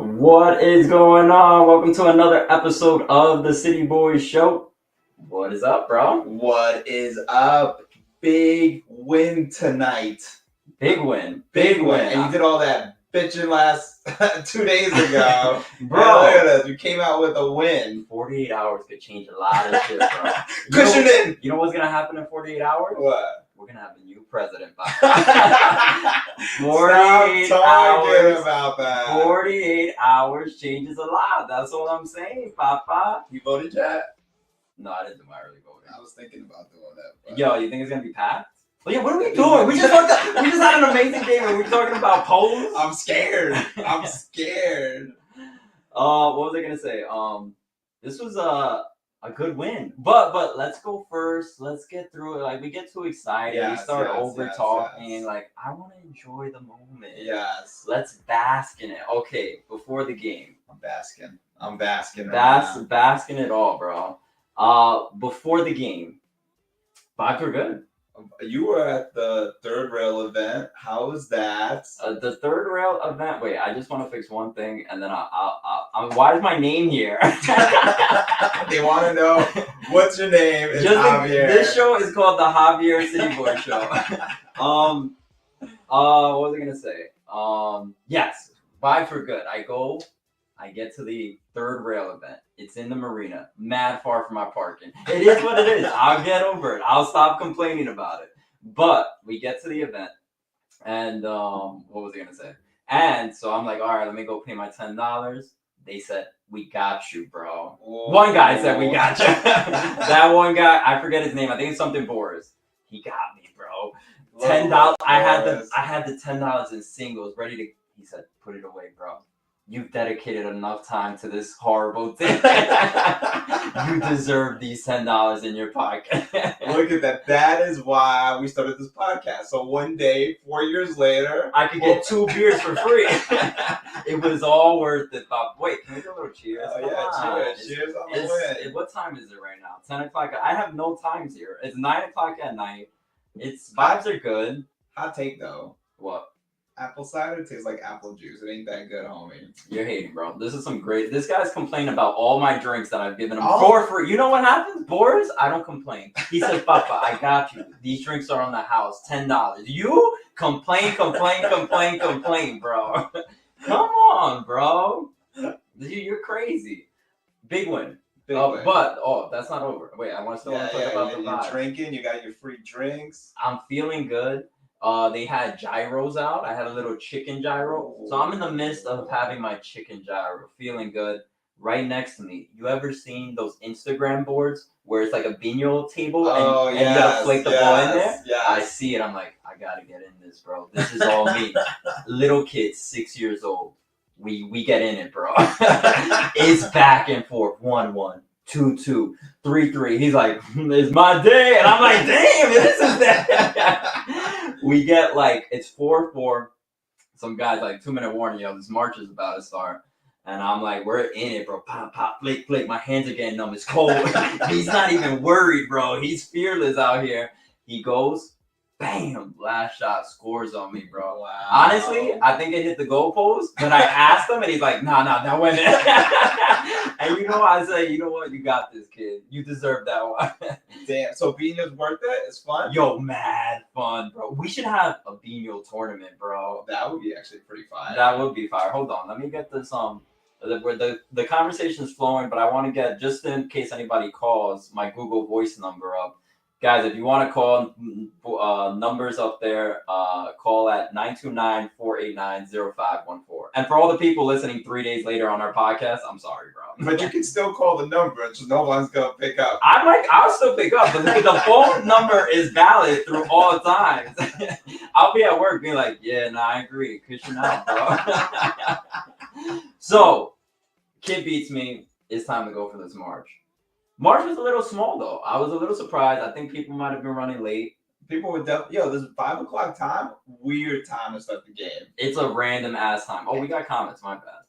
What is going on? Welcome to another episode of the City Boys Show. What is up, bro? What is up? Big win tonight. Big win. And you did all that bitching last 2 days ago. Bro. And look at us. We came out with a win. 48 hours could change a lot of shit, bro. Cushion in. You know what's going to happen in 48 hours? What? We're going to have a new president. 48 hours. About that. 48 hours changes a lot. That's what I'm saying, Papa. You voted yet? No, I didn't do my early voting. I was thinking about doing that. But... Yo, you think it's going to be packed? Oh, yeah, what are we doing? We just had an amazing game and we're talking about polls. I'm scared. What was I gonna say? This was a good win. But let's go first. Let's get through it. Like, we get too excited. We start over talking. Yes. Like, I want to enjoy the moment. Yes. Let's bask in it. Okay, before the game. I'm basking. Basking it all, bro. Before the game, vibes were good. You were at the third rail event. How was that? The third rail event. Wait, I just want to fix one thing, and then why is my name here? They want to know what's your name. It's Javier. This show is called the Javier City Boy Show. What was I gonna say? Yes, vibes were good. I get to the third rail event. It's in the marina, mad far from my parking. It is what it is. I'll get over it. I'll stop complaining about it. But we get to the event, and what was I gonna say? And so I'm like, all right, let me go pay my $10. They said, we got you, bro. Whoa. One guy said, we got you. That one guy, I forget his name. I think it's something Boris. He got me, bro. $10. I had the $10 in singles ready to. He said, put it away, bro. You've dedicated enough time to this horrible thing. You deserve these $10 in your pocket. Look at that. That is why we started this podcast. So one day, 4 years later, I could get 2 beers for free. It was all worth it, Bob. Wait, can we do a little cheers? Oh, yeah, cheers. Cheers on the win. What time is it right now? 10 o'clock. I have no times here. It's 9 o'clock at night. Vibes are good. Hot take, though. What? Apple cider tastes like apple juice. It ain't that good, homie. You're hating, bro. This guy's complaining about all my drinks that I've given him for free. You know what happens? Boris, I don't complain. He says, Papa, I got you. These drinks are on the house. $10. You complain, bro. Come on, bro. You're crazy. Big win. But, that's not over. Wait, I want to talk about the vibe. You're drinking. You got your free drinks. I'm feeling good. They had gyros out. I had a little chicken gyro. So I'm in the midst of having my chicken gyro. Feeling good. Right next to me. You ever seen those Instagram boards where it's like a vino table and you gotta flake the ball in there? Yes. I see it. I'm like, I gotta get in this, bro. This is all me. Little kids, 6 years old. We get in it, bro. It's back and forth. 1-1. 2-2, 3-3. He's like, it's my day. And I'm like, damn, this is that. We get it's 4-4. Some guys 2-minute warning, yo, this march is about to start. And I'm like, we're in it, bro. Pop, pop, flick, flick. My hands are getting numb. It's cold. He's not even worried, bro. He's fearless out here. He goes, bam, last shot, scores on me, bro. Wow. Honestly, I think it hit the goalpost, but I asked him, and he's like, nah, that went in. And I say, you know what? You got this, kid. You deserve that one. Damn, so Bino's worth it? It's fun? Yo, mad fun, bro. We should have a Bino tournament, bro. That would be actually pretty fire. That would be fire. Hold on. Let me get this, where the conversation's flowing, but I want to get, just in case anybody calls, my Google Voice number up. Guys, if you want to call, numbers up there, call at 929-489-0514. And for all the people listening 3 days later on our podcast, I'm sorry, bro. But you can still call the number, just no one's going to pick up. I'll still pick up, but the phone number is valid through all times. I'll be at work being like, yeah, I agree. Cushion out, bro. So, kid beats me. It's time to go for this march. March was a little small, though. I was a little surprised. I think people might have been running late. People would definitely... Yo, this 5 o'clock time? Weird time to start the game. It's a random-ass time. Oh, we got comments. My bad.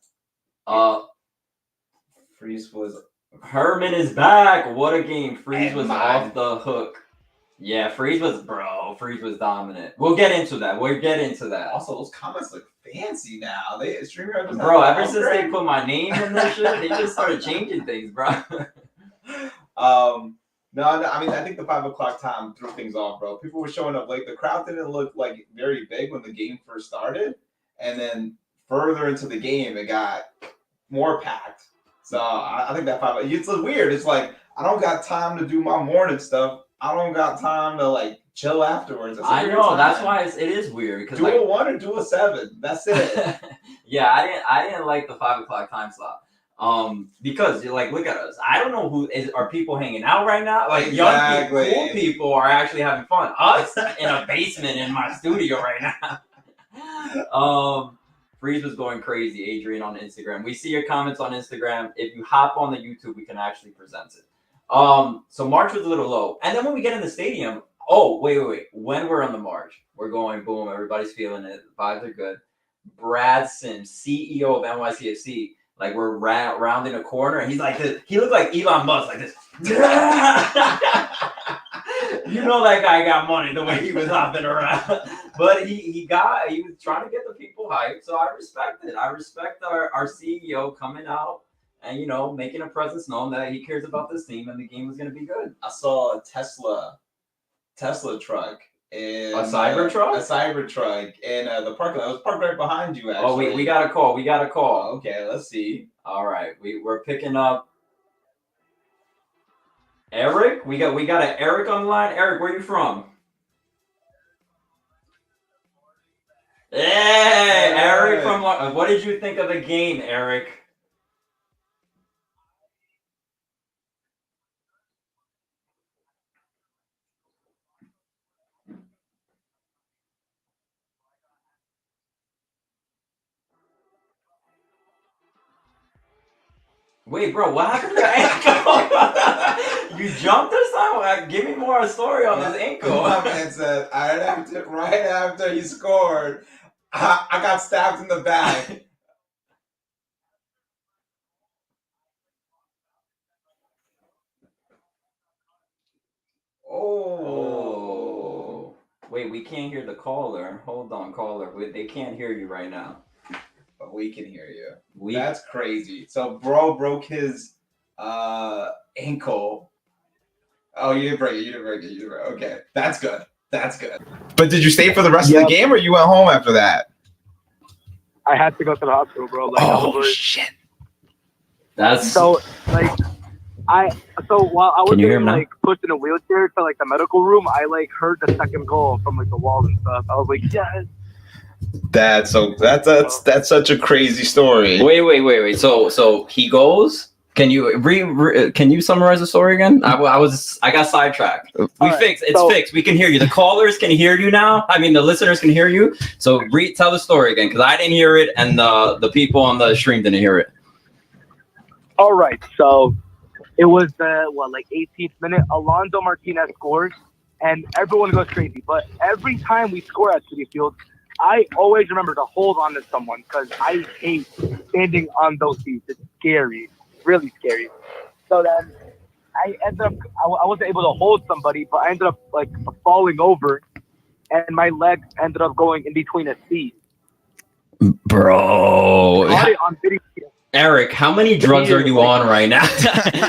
Freeze was... Herman is back. What a game. Freeze was off the hook. Yeah, Freeze was dominant. We'll get into that. Also, those comments look fancy now. They StreamYard just Bro, had ever an since they upgrade. put my name in this shit, they just started changing things, bro. No, I mean, I think the 5 o'clock time threw things off, bro. People were showing up late. The crowd didn't look like very big when the game first started, and then further into the game, it got more packed. So I think that 5. It's weird. It's like I don't got time to do my morning stuff. I don't got time to like chill afterwards. I know that's why it is weird because do a 1 or do a 7. That's it. Yeah, I didn't like the 5 o'clock time slot. Because like, look at us. I don't know are people hanging out right now? Like Exactly. young cool people are actually having fun. Us in a basement in my studio right now. Freeze was going crazy. Adrian on Instagram. We see your comments on Instagram. If you hop on the YouTube, we can actually present it. So March was a little low, and then when we get in the stadium, oh wait. When we're on the march, we're going boom. Everybody's feeling it. The vibes are good. Brad Sims, CEO of NYCFC. Like we're rounding a corner, and he's like this. He looked like Elon Musk, like this. You know that guy got money the way he was hopping around. But he was trying to get the people hyped. So I respect it. I respect our CEO coming out and making a presence known that he cares about this team and the game is gonna be good. I saw a Tesla truck. And a Cybertruck in the parking lot. It was parked right behind you, actually. Oh, we got a call. Okay, let's see. All right, we're picking up Eric. We got an Eric on the line. Eric, where you from? Hey, Eric from. What did you think of the game, Eric? Wait, bro, what happened to the ankle? You jumped this time? Give me more a story on this ankle. My man said, right after he scored, I got stabbed in the back. Oh. Wait, we can't hear the caller. Hold on, caller. They can't hear you right now. But we can hear you. That's crazy. So bro broke his ankle. Oh, you didn't break it. Okay, that's good. But did you stay for the rest of the game, or you went home after that? I had to go to the hospital, bro. Shit. That's so like while I was getting like pushed in a wheelchair to like the medical room, I like heard the second goal from like the wall and stuff. I was like, yes. That's such a crazy story. Wait. So he goes. Can you can you summarize the story again? I got sidetracked. It's fixed. We can hear you. The callers can hear you now. I mean, the listeners can hear you. So tell the story again, because I didn't hear it, and the people on the stream didn't hear it. All right. So it was the 18th minute. Alonso Martinez scores, and everyone goes crazy. But every time we score at City Field, I always remember to hold on to someone because I hate standing on those seats. It's scary, really scary. So then I ended up, I wasn't able to hold somebody, but I ended up like falling over, and my legs ended up going in between a seat. Bro. Caught it on video. Eric, how many drugs are you on right now?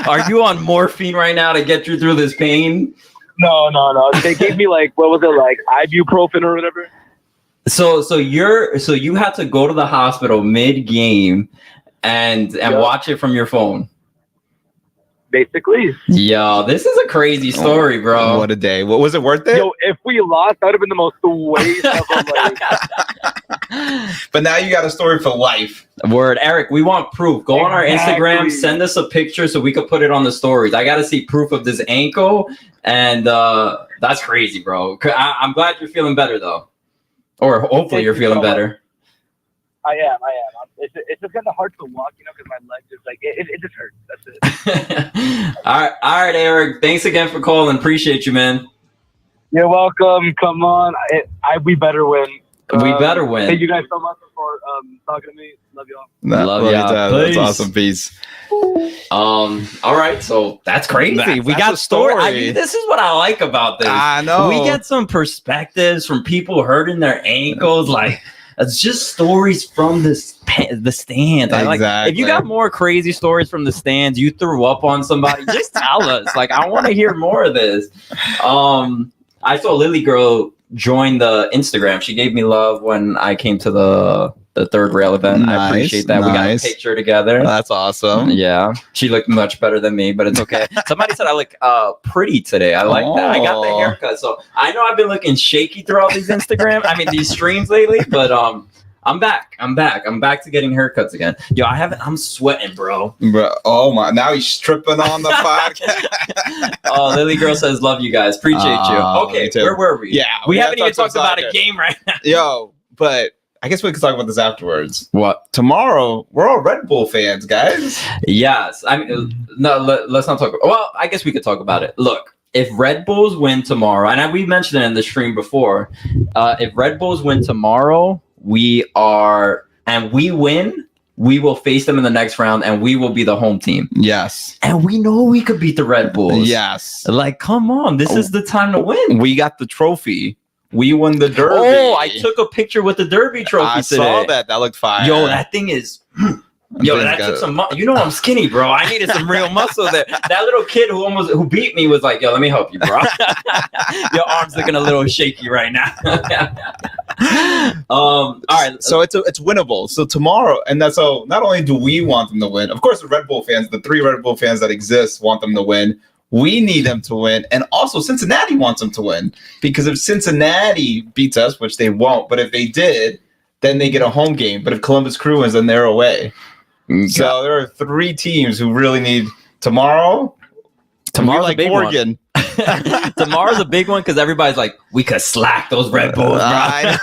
Are you on morphine right now to get you through this pain? No. They gave me ibuprofen or whatever. So you had to go to the hospital mid-game and watch it from your phone. Basically. Yo, this is a crazy story, bro. What a day. What was it worth it? Yo, if we lost, that would have been the most waste of a life. But now you got a story for life. Word. Eric, we want proof. Go on our Instagram, send us a picture so we could put it on the stories. I got to see proof of this ankle, and that's crazy, bro. I'm glad you're feeling better, though. Or hopefully you're feeling better. I am. It's just kind of hard to walk, because my leg just it just hurts. That's it. All right, Eric. Thanks again for calling. Appreciate you, man. You're welcome. Come on, we better win. We better win. Thank you guys so much for talking to me. Love y'all. Love ya. you, Dad. That's Peace. awesome. Peace. All right, so that's crazy. We That's got a story. story. This is what I like about this. I know. We get some perspectives from people hurting their ankles. Like, it's just stories from the stands. I like. If you got more crazy stories from the stands, you threw up on somebody, just tell us. Like, I want to hear more of this. I saw Lily Girl join the Instagram. She gave me love when I came to the third rail event. Nice, I appreciate that. We got a picture together. That's awesome. Yeah, she looked much better than me, but it's okay. Somebody said I look pretty today. I like that. I got the haircut, so I know I've been looking shaky throughout these these streams lately. But I'm back. I'm back to getting haircuts again. Yo, I'm sweating, bro. Oh my! Now he's stripping on the podcast. Oh, Lily Girl says, "Love you guys. Appreciate you." Okay, where were we? Yeah, we haven't even talked about a game right now. Yo, but I guess we could talk about this afterwards. What? Tomorrow, we're all Red Bull fans, guys. Yes. I mean, no, let's not talk. Well, I guess we could talk about it. Look, if Red Bulls win tomorrow, and we mentioned it in the stream before, if Red Bulls win tomorrow, we win, we will face them in the next round, and we will be the home team. Yes. And we know we could beat the Red Bulls. Yes. Like, come on. This is the time to win. We got the trophy. We won the Derby. Oh, I took a picture with the Derby trophy today. I saw that. That looked fire. Yo, that thing is... Yo, that took some... You know I'm skinny, bro. I needed some real muscle there. That little kid who beat me was like, yo, let me help you, bro. Your arm's looking a little shaky right now. All right. So it's winnable. So tomorrow, and that's so not only do we want them to win, of course, the Red Bull fans, the 3 Red Bull fans that exist want them to win. We need them to win. And also Cincinnati wants them to win. Because if Cincinnati beats us, which they won't, but if they did, then they get a home game. But if Columbus Crew wins, then they're away. So there are 3 teams who really need tomorrow. Tomorrow's like Oregon. Tomorrow's a big one because everybody's like, we could slack those Red Bulls, bro.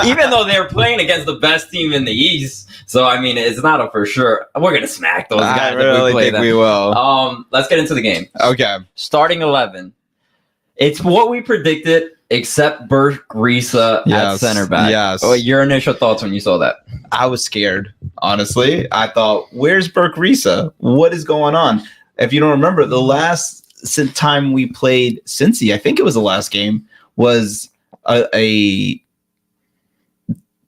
Even though they're playing against the best team in the East. So, I mean, it's not a for sure. We're going to smack those guys. I really think we will. Let's get into the game. Okay. Starting 11. It's what we predicted, except Burke Risa at center back. Yes. Oh, your initial thoughts when you saw that? I was scared, honestly. I thought, where's Burke Risa? What is going on? If you don't remember, the last time we played Cincy, I think it was the last game, was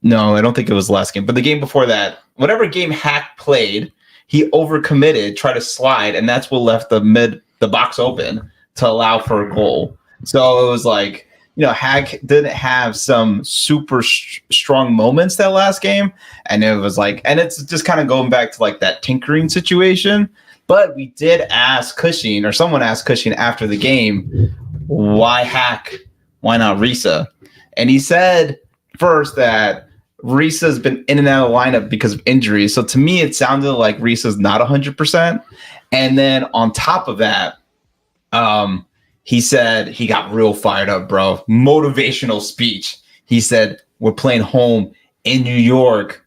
no, I don't think it was the last game, but the game before that, whatever game Hack played, he overcommitted, tried to slide, and that's what left the box open to allow for a goal. So it was like, Hack didn't have some super strong moments that last game, and it was like, and it's just kind of going back to like that tinkering situation. But we did ask Cushing, or someone asked Cushing after the game, why Hack? Why not Risa? And he said first that Risa's been in and out of the lineup because of injuries. So to me, it sounded like Risa's not 100%. And then on top of that, he said he got real fired up, bro. Motivational speech. He said, we're playing home in New York.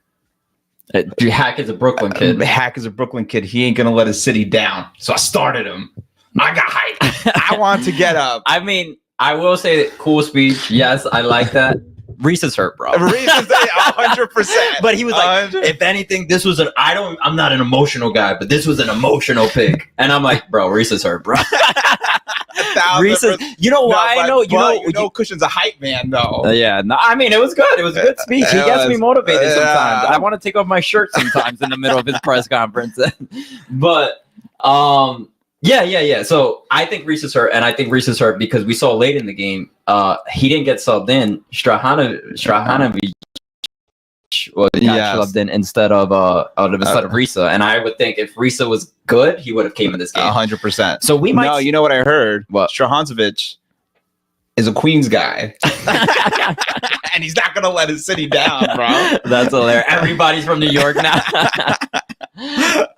Hack is a Brooklyn kid. Hack is a Brooklyn kid. He ain't going to let his city down. So I started him. I got hyped. I want to get up. I mean, I will say that cool speech. Yes, I like that. Reese is hurt, bro. Reese is 100%. But he was like, if anything, this was I'm not an emotional guy, but this was an emotional pick. And I'm like, bro, Reese is hurt, bro. Reese is, you know why? I know Cushion's a hype man, though. Yeah, no, I mean, it was good. It was a good speech. He gets me motivated sometimes. I want to take off my shirt sometimes in the middle of his press conference. But, yeah. So I think Reese is hurt, and I think Reese is hurt because we saw late in the game, he didn't get subbed in. Strahanovic subbed in instead of Risa. And I would think if Risa was good, he would have came in this game. 100%. So we might. No, you know what I heard? What? Strahanovic is a Queens guy. And he's not going to let his city down, bro. That's hilarious. Everybody's from New York now.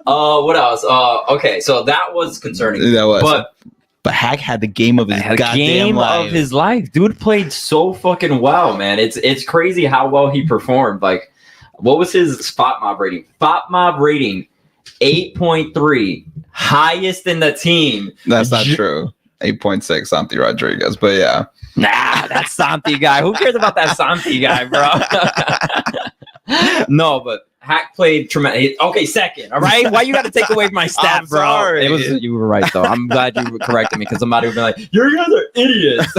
What else? Okay, so that was concerning. That was. But Hack had the game of his goddamn life. Of his life. Dude played so fucking well, man. It's crazy how well he performed. Like, what was his spot mob rating? Spot mob rating, 8.3. Highest in the team. That's not true. 8.6, Santi Rodriguez. But yeah. Nah, that Santi guy. Who cares about that Santi guy, bro? No, but Hack played tremendous. Okay, second. All right. Why you got to take away my stat, I'm bro? sorry. You were right though. I'm glad you corrected me because somebody would be like, "You guys are idiots."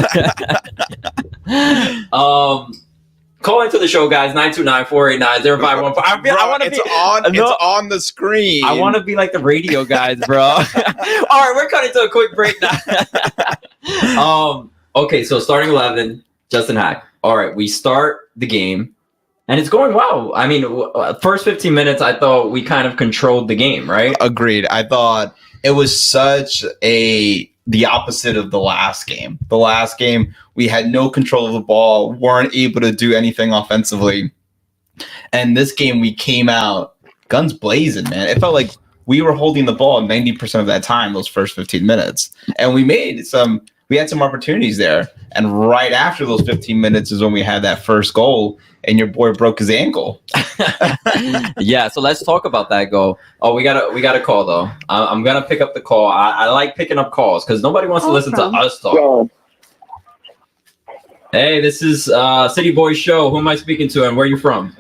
Call into the show, guys. 929-489-0514. I want to be It's on the screen. I want to be like the radio guys, bro. All right, we're cutting to a quick break now. Okay, so starting 11, Justin Hack. All right, we start the game. And it's going well. I mean, first 15 minutes, I thought we kind of controlled the game, right? Agreed. I thought it was the opposite of the last game. The last game, we had no control of the ball, weren't able to do anything offensively. And this game, we came out guns blazing, man. It felt like we were holding the ball 90% of that time, those first 15 minutes. And we had some opportunities there. And right after those 15 minutes is when we had that first goal, and your boy broke his ankle. Yeah, so let's talk about that goal. Oh, we got a call though. I'm gonna pick up the call. I like picking up calls because nobody wants to listen to us talk. Hey, this is City Boy Show. Who am I speaking to, and where are you from?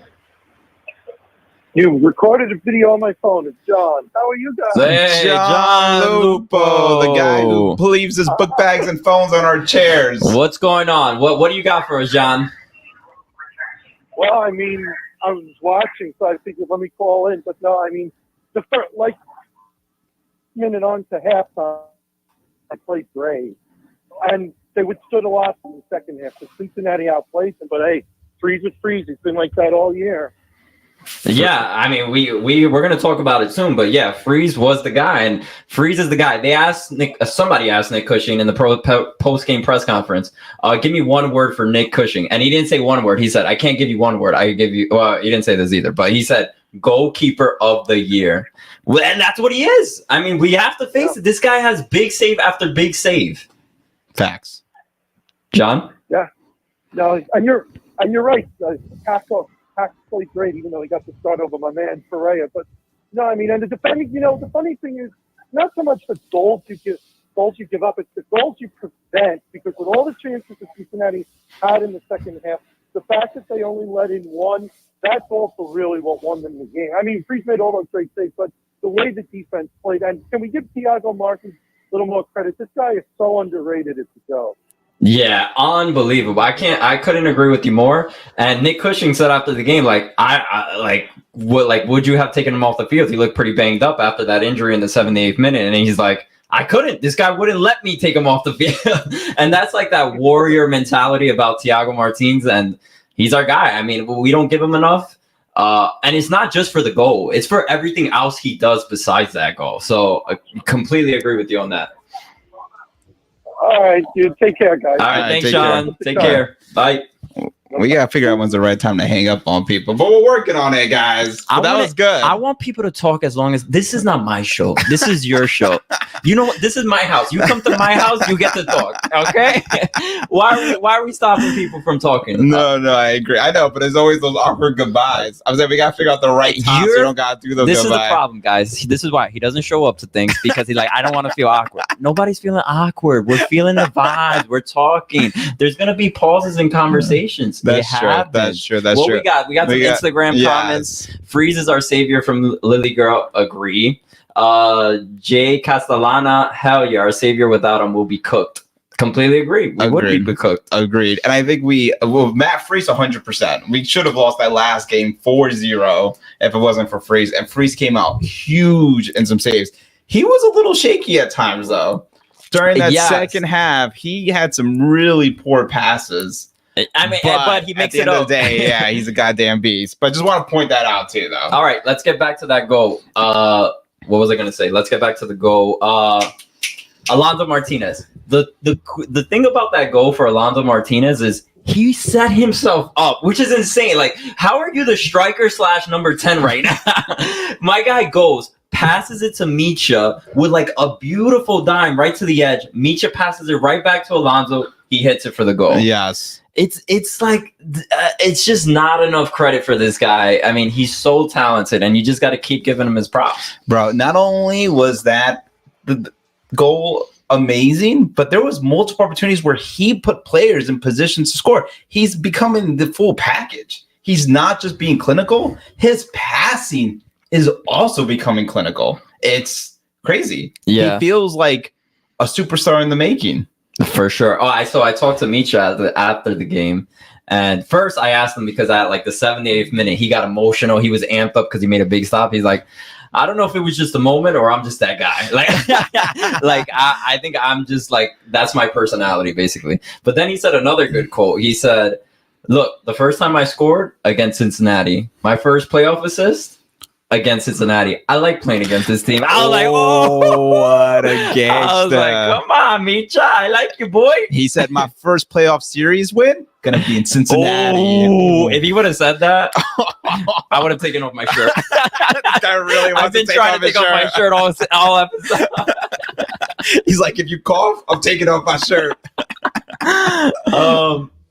You recorded a video on my phone. It's John. How are you guys? Hey, John Lupo, the guy who leaves his book bags and phones on our chairs. What's going on? What do you got for us, John? Well, I mean, I was watching, so I figured let me call in. But no, I mean, the first, like, minute on to halftime, I played great. And they withstood a lot in the second half. So Cincinnati outplayed them. But, hey, Freeze was Freeze. It's been like that all year. Yeah, I mean, we're gonna talk about it soon, but yeah, Freeze was the guy, and Freeze is the guy. They asked somebody asked Nick Cushing in the post-game press conference, give me one word for Nick Cushing, and he didn't say one word. He said, "I can't give you one word. I could give you." Well, he didn't say this either, but he said, "Goalkeeper of the year," and that's what he is. I mean, we have to face it. This guy has big save after big save. Facts. John? Yeah. No, and you're right. Hack played great, even though he got the start over my man Pereira. But no, I mean, and the defending, the funny thing is not so much the goals you give up, it's the goals you prevent. Because with all the chances that Cincinnati had in the second half, the fact that they only let in one, that's also really what won them the game. I mean, Freeze made all those great saves, but the way the defense played, and can we give Thiago Martins a little more credit? This guy is so underrated at the go. Yeah, unbelievable. I couldn't agree with you more. And Nick Cushing said after the game, would you have taken him off the field? He looked pretty banged up after that injury in the 78th minute. And he's like, I couldn't. This guy wouldn't let me take him off the field. And that's like that warrior mentality about Thiago Martins. And he's our guy. I mean, we don't give him enough. And it's not just for the goal. It's for everything else he does besides that goal. So I completely agree with you on that. All right, dude. Take care, guys. All right, thanks, Sean. Take care. Bye. We gotta figure out when's the right time to hang up on people, but we're working on it, guys. But that was good. I want people to talk as long as this is not my show. This is your show. You know what? This is my house. You come to my house, you get to talk. Okay? Why are we stopping people from talking? No, I agree. I know, but there's always those awkward goodbyes. I was like, we gotta figure out the right time. So we don't gotta do those. This goodbyes. is the problem, guys. This is why he doesn't show up to things because he's like, I don't want to feel awkward. Nobody's feeling awkward. We're feeling the vibes. We're talking. There's gonna be pauses in conversations. That's true. That's true. What we got? We got some Instagram comments. Freeze is our savior from Lily Girl. Agree. Jay Castellana, hell yeah, our savior without him will be cooked. Completely agree. We would be cooked. Agreed. And I think Matt Freeze 100%. We should have lost that last game 4-0 if it wasn't for Freeze. And Freeze came out huge in some saves. He was a little shaky at times, though. During that second half, he had some really poor passes. I mean, but he makes it up. At the end of the day, yeah, he's a goddamn beast. But just want to point that out, too, though. All right, let's get back to that goal. What was I going to say? Let's get back to the goal. Alonso Martinez. The thing about that goal for Alonso Martinez is he set himself up, which is insane. Like, how are you the striker / number 10 right now? My guy goes, passes it to Micha with like a beautiful dime right to the edge. Micha passes it right back to Alonso. He hits it for the goal. Yes. It's like it's just not enough credit for this guy. I mean, he's so talented, and you just got to keep giving him his props. Bro, not only was that the goal amazing, but there was multiple opportunities where he put players in positions to score. He's becoming the full package. he's not just being clinical, his passing is also becoming clinical. It's crazy. Yeah. He feels like a superstar in the making. For sure. I talked to Micha after the game, and first I asked him because at like the 78th minute he got emotional. He was amped up because he made a big stop. He's like, I don't know if it was just a moment or I'm just that guy. Like, I think I'm just like, that's my personality basically. But then he said another good quote. He said, "Look, the first time I scored against Cincinnati, my first playoff assist against Cincinnati. I like playing against this team." I was like, "Oh, what a gangster!" I was like, "Come on, Micha, I like you, boy." He said, "My first playoff series win gonna be in Cincinnati." Oh, if he would have said that, I would have taken off my shirt. I've been trying to take off my shirt all episode. He's like, "If you cough, I'm taking off my shirt."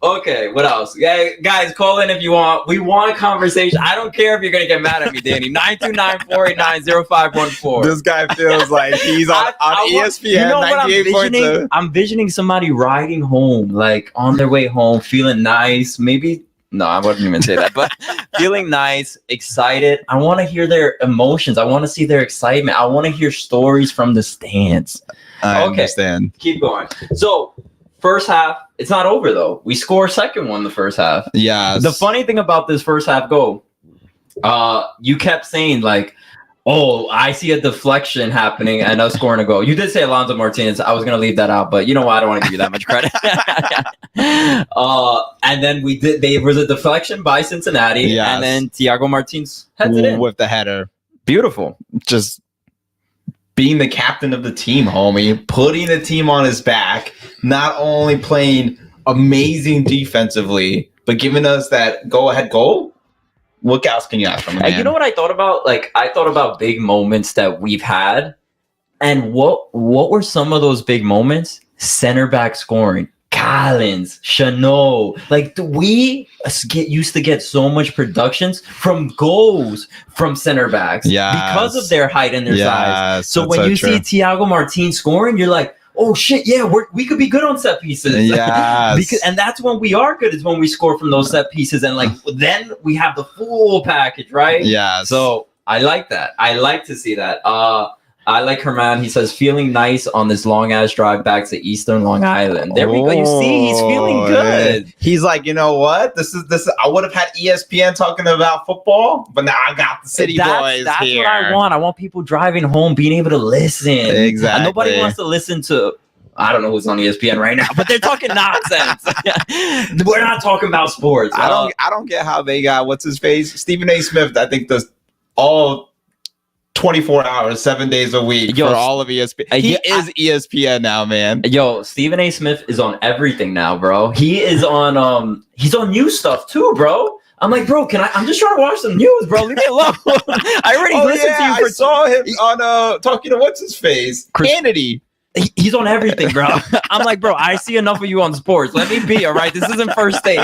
Okay, what else? Yeah, guys, call in if you want. We want a conversation. I don't care if you're gonna get mad at me, Danny. 929-489-0514. This guy feels like he's on ESPN. You know what I'm 98.2. visioning? I'm visioning somebody riding home, like on their way home, feeling nice. Maybe no, I wouldn't even say that, but feeling nice, excited. I want to hear their emotions. I want to see their excitement. I want to hear stories from the stands. I understand. Keep going. So. First half, it's not over though. We score second one the first half. Yeah. The funny thing about this first half goal, you kept saying like, "Oh, I see a deflection happening and us scoring a goal." You did say Alonso Martinez. I was gonna leave that out, but you know what? I don't want to give you that much credit. And then we did. There was a deflection by Cincinnati, and then Thiago Martins heads it in with the header. Beautiful. Just being the captain of the team, homie, putting the team on his back, not only playing amazing defensively, but giving us that go-ahead goal. What else can you ask from him? And you know what I thought about? Like, I thought about big moments that we've had, and what were some of those big moments? Center back scoring. Collins, Chanot, like we used to get so much productions from goals from center backs because of their height and their size. So when you see Thiago Martins scoring, you're like, oh shit, yeah, we could be good on set pieces. And that's when we are good, is when we score from those set pieces, and like then we have the full package, right? Yeah. So I like that. I like to see that. I like Herman. He says, feeling nice on this long ass drive back to Eastern Long Island. There we go. You see, he's feeling good. He's like, you know what? This is. I would have had ESPN talking about football, but now I got the city boys that's here. What I want. I want people driving home being able to listen. Exactly. And nobody wants to listen to. I don't know who's on ESPN right now, but they're talking nonsense. We're not talking about sports. I don't get how they got what's his face, Stephen A. Smith. I think does all 24 hours, 7 days a week for all of ESPN. He is ESPN now, man. Yo, Stephen A. Smith is on everything now, bro. He is on he's on news stuff too, bro. I'm like, bro, I'm just trying to watch some news, bro. Leave me alone. I already listened to you. I saw him on talking to what's his face, Kennedy. He's on everything, bro. I'm like, bro, I see enough of you on sports. Let me be, all right? This isn't first date.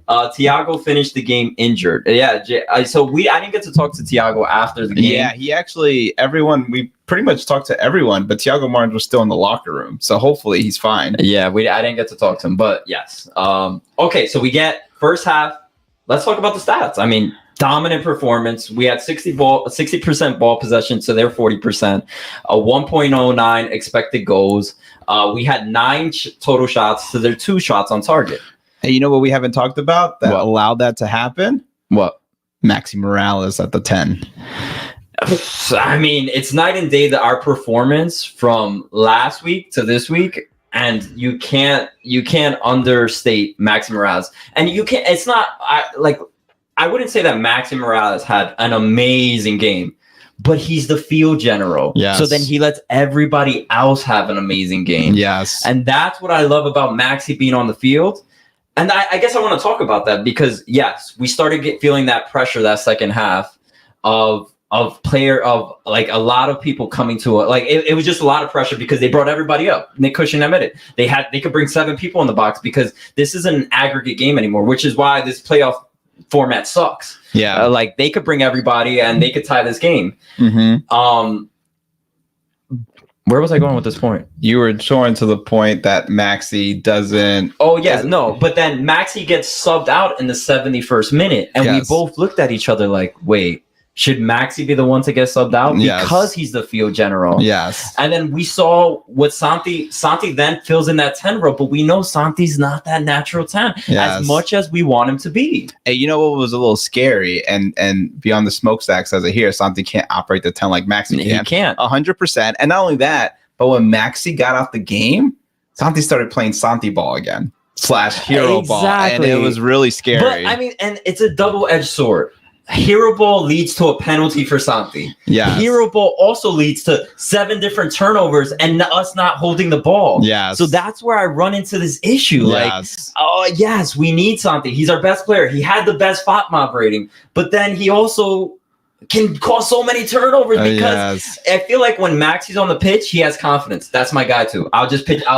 Thiago finished the game injured. Yeah, so I didn't get to talk to Thiago after the game. Yeah, he actually, we pretty much talked to everyone, but Thiago Martins was still in the locker room, so hopefully he's fine. Yeah, I didn't get to talk to him, but yes. Okay, so we get first half. Let's talk about the stats. I mean, dominant performance. We had 60% ball possession to their 40%, a 1.09 expected goals. We had 9 total shots to their 2 shots on target. Hey, you know what we haven't talked about that allowed that to happen? What? Maxi Morales at the 10. I mean, it's night and day that our performance from last week to this week, and you can't understate Maxi Morales. And you can't. It's not I wouldn't say that Maxi Morales had an amazing game, but he's the field general. Yes. So then he lets everybody else have an amazing game. Yes. And that's what I love about Maxi being on the field. And I guess I want to talk about that because, yes, we started feeling that pressure that second half of like a lot of people coming to it. Like it was just a lot of pressure because they brought everybody up. Nick Cushing admitted they could bring 7 people in the box because this isn't an aggregate game anymore, which is why this playoff format sucks. Yeah. Like they could bring everybody and they could tie this game. Mm-hmm. Where was I going with this point? You were showing to the point that Maxi doesn't. Oh, yeah, no. But then Maxi gets subbed out in the 71st minute. And we both looked at each other like, wait, should Maxi be the one to get subbed out? Because he's the field general. Yes. And then we saw what Santi then fills in that 10 role, but we know Santi's not that natural 10 as much as we want him to be. Hey, you know what was a little scary? And beyond the smokestack says it here, Santi can't operate the 10 like Maxi can. He can't. 100%. And not only that, but when Maxi got out the game, Santi started playing Santi ball again / hero ball. And it was really scary. But I mean, and it's a double-edged sword. Hero ball leads to a penalty for Santi. Yeah. Hero ball also leads to 7 different turnovers and us not holding the ball. Yes. So that's where I run into this issue. Yes. Like, oh yes, we need Santi. He's our best player. He had the best FOTMOB rating, but then he also can cause so many turnovers because I feel like when Maxi's on the pitch, he has confidence. That's my guy too. I'll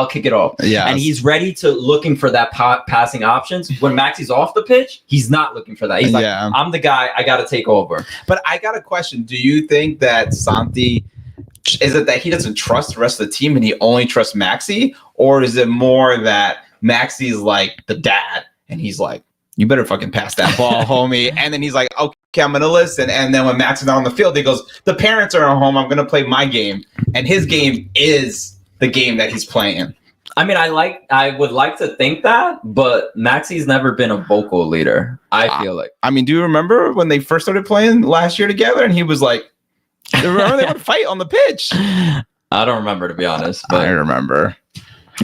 kick it off. Yeah. And he's ready to looking for that passing options. When Maxi's off the pitch, he's not looking for that. He's like, I'm the guy, I got to take over. But I got a question. Do you think that Santi, is it that he doesn't trust the rest of the team and he only trusts Maxi? Or is it more that Maxi's like the dad and he's like, you better fucking pass that ball, homie. And then he's like, okay, I'm going to listen. And then when Max is not on the field, he goes, the parents are at home. I'm going to play my game. And his game is the game that he's playing. I mean, I would like to think that, but Maxi's never been a vocal leader, I feel like. I mean, do you remember when they first started playing last year together? And he was like, remember they would fight on the pitch? I don't remember, to be honest. But I remember.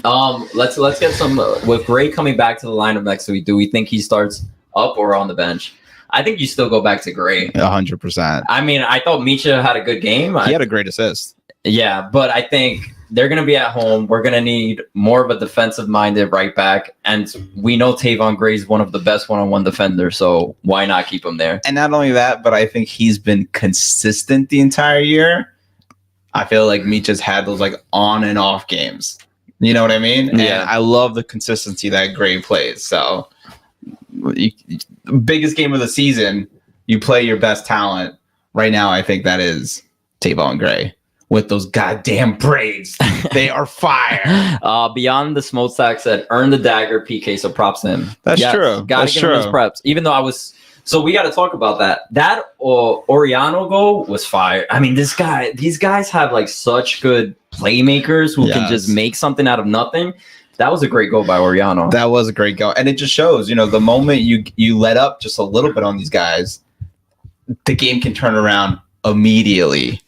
Let's get some with Gray coming back to the lineup next week. Do we think he starts up or on the bench? I think you still go back to Gray. 100%. I mean, I thought Micha had a good game. He had a great assist. Yeah, but I think they're going to be at home. We're going to need more of a defensive-minded right back, and we know Tavon Gray's one of the best one-on-one defenders, so why not keep him there? And not only that, but I think he's been consistent the entire year. I feel like Micha's had those like on and off games. You know what I mean? Yeah. And I love the consistency that Gray plays. So, biggest game of the season, you play your best talent. Right now, I think that is Tavon Gray with those goddamn braids. They are fire. Beyond the smokestack said, earn the dagger PK, so props to him. That's true. Gotta give him his preps. Even though so we got to talk about that. That Oriano goal was fire. I mean, these guys have like such good playmakers who can just make something out of nothing. That was a great goal by Oriano. That was a great goal. And it just shows, the moment you let up just a little bit on these guys, the game can turn around immediately.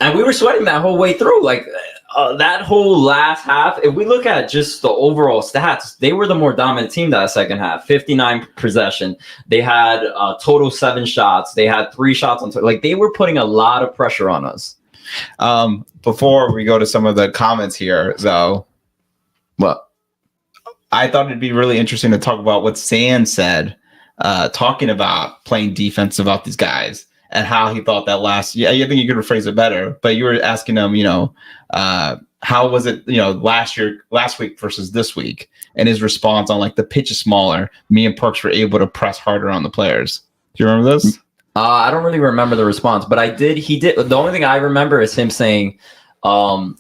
And we were sweating that whole way through. Like that whole last half, if we look at just the overall stats, they were the more dominant team that second half. 59 possession. They had a total 7 shots. They had 3 shots on like they were putting a lot of pressure on us. Before we go to some of the comments here, though, I thought it'd be really interesting to talk about what Sam said, talking about playing defense about these guys and how he thought that I think you could rephrase it better, but you were asking him, how was it, last week versus this week, and his response on like the pitch is smaller. Me and Perks were able to press harder on the players. Do you remember this? I don't really remember the response, but he did. The only thing I remember is him saying,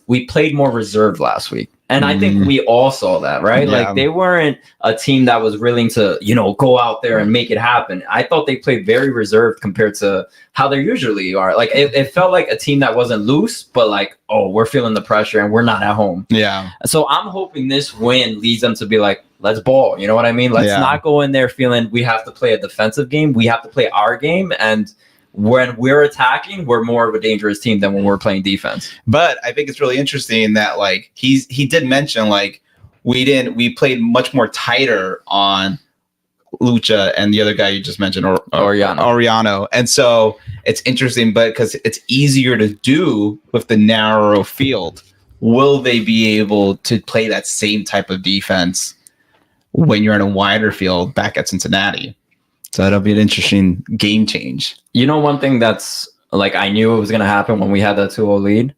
we played more reserved last week. And I think we all saw that, right? Yeah. Like they weren't a team that was willing to, go out there and make it happen. I thought they played very reserved compared to how they usually are. Like it felt like a team that wasn't loose, but like, oh, we're feeling the pressure and we're not at home. Yeah. So I'm hoping this win leads them to be like, let's ball. You know what I mean? Let's not go in there feeling we have to play a defensive game. We have to play our game. And when we're attacking, we're more of a dangerous team than when we're playing defense. But I think it's really interesting that like he did mention like we played much more tighter on Lucha and the other guy you just mentioned, Oriano. And so it's interesting, but because it's easier to do with the narrow field, will they be able to play that same type of defense when you're in a wider field back at Cincinnati? So that'll be an interesting game change. One thing that's like I knew it was going to happen when we had that 2-0 lead.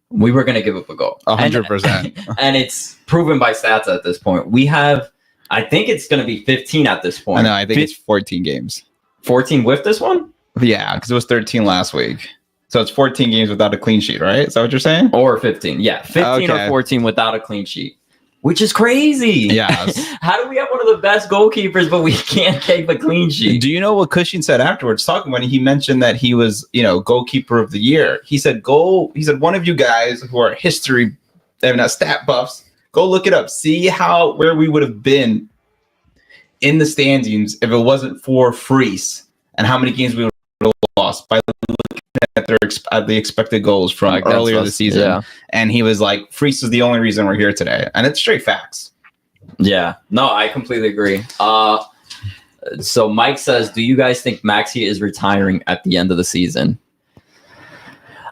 We were going to give up a goal. 100%. And it's proven by stats at this point. We have, I think it's going to be 15 at this point. I think it's 14 games. 14 with this one? Yeah, because it was 13 last week. So it's 14 games without a clean sheet, right? Is that what you're saying? Or 15. Yeah, 15 Okay. or 14 without a clean sheet, which is crazy. Yes. How do we have one of the best goalkeepers, but we can't keep a clean sheet? Do you know what Cushing said afterwards? Talking when he mentioned that he was, goalkeeper of the year. He said, one of you guys who are history, not stat buffs, go look it up. See where we would have been in the standings if it wasn't for Freese and how many games we would have lost by looking at the expected goals from earlier this season. Yeah. And he was like, Freese is the only reason we're here today. And it's straight facts. Yeah. No, I completely agree. So Mike says, do you guys think Maxi is retiring at the end of the season?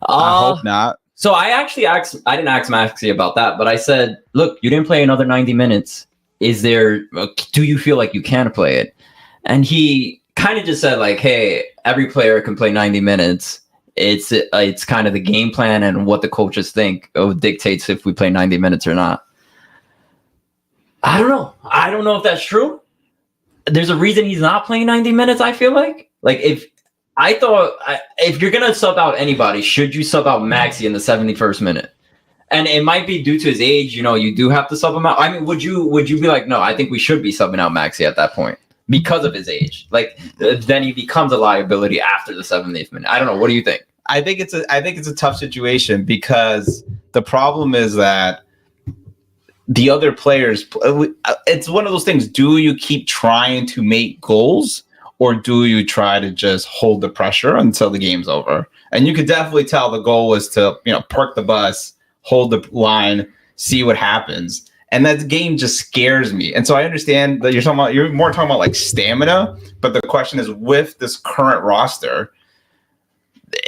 I hope not. So I didn't ask Maxi about that, but I said, look, you didn't play another 90 minutes. Do you feel like you can play it? And he kind of just said like, hey, every player can play 90 minutes. It's kind of the game plan and what the coaches think dictates if we play 90 minutes or not. I don't know. I don't know if that's true. There's a reason he's not playing 90 minutes, I feel like. Like, if you're going to sub out anybody, should you sub out Maxi in the 71st minute? And it might be due to his age, you do have to sub him out. I mean, would you be like, no, I think we should be subbing out Maxi at that point because of his age? Like, then he becomes a liability after the 70th minute. I don't know. What do you think? I think it's a tough situation because the problem is that the other players, it's one of those things. Do you keep trying to make goals or do you try to just hold the pressure until the game's over? And you could definitely tell the goal was to, park the bus, hold the line, see what happens. And that game just scares me. And so I understand that you're more talking about like stamina, but the question is with this current roster,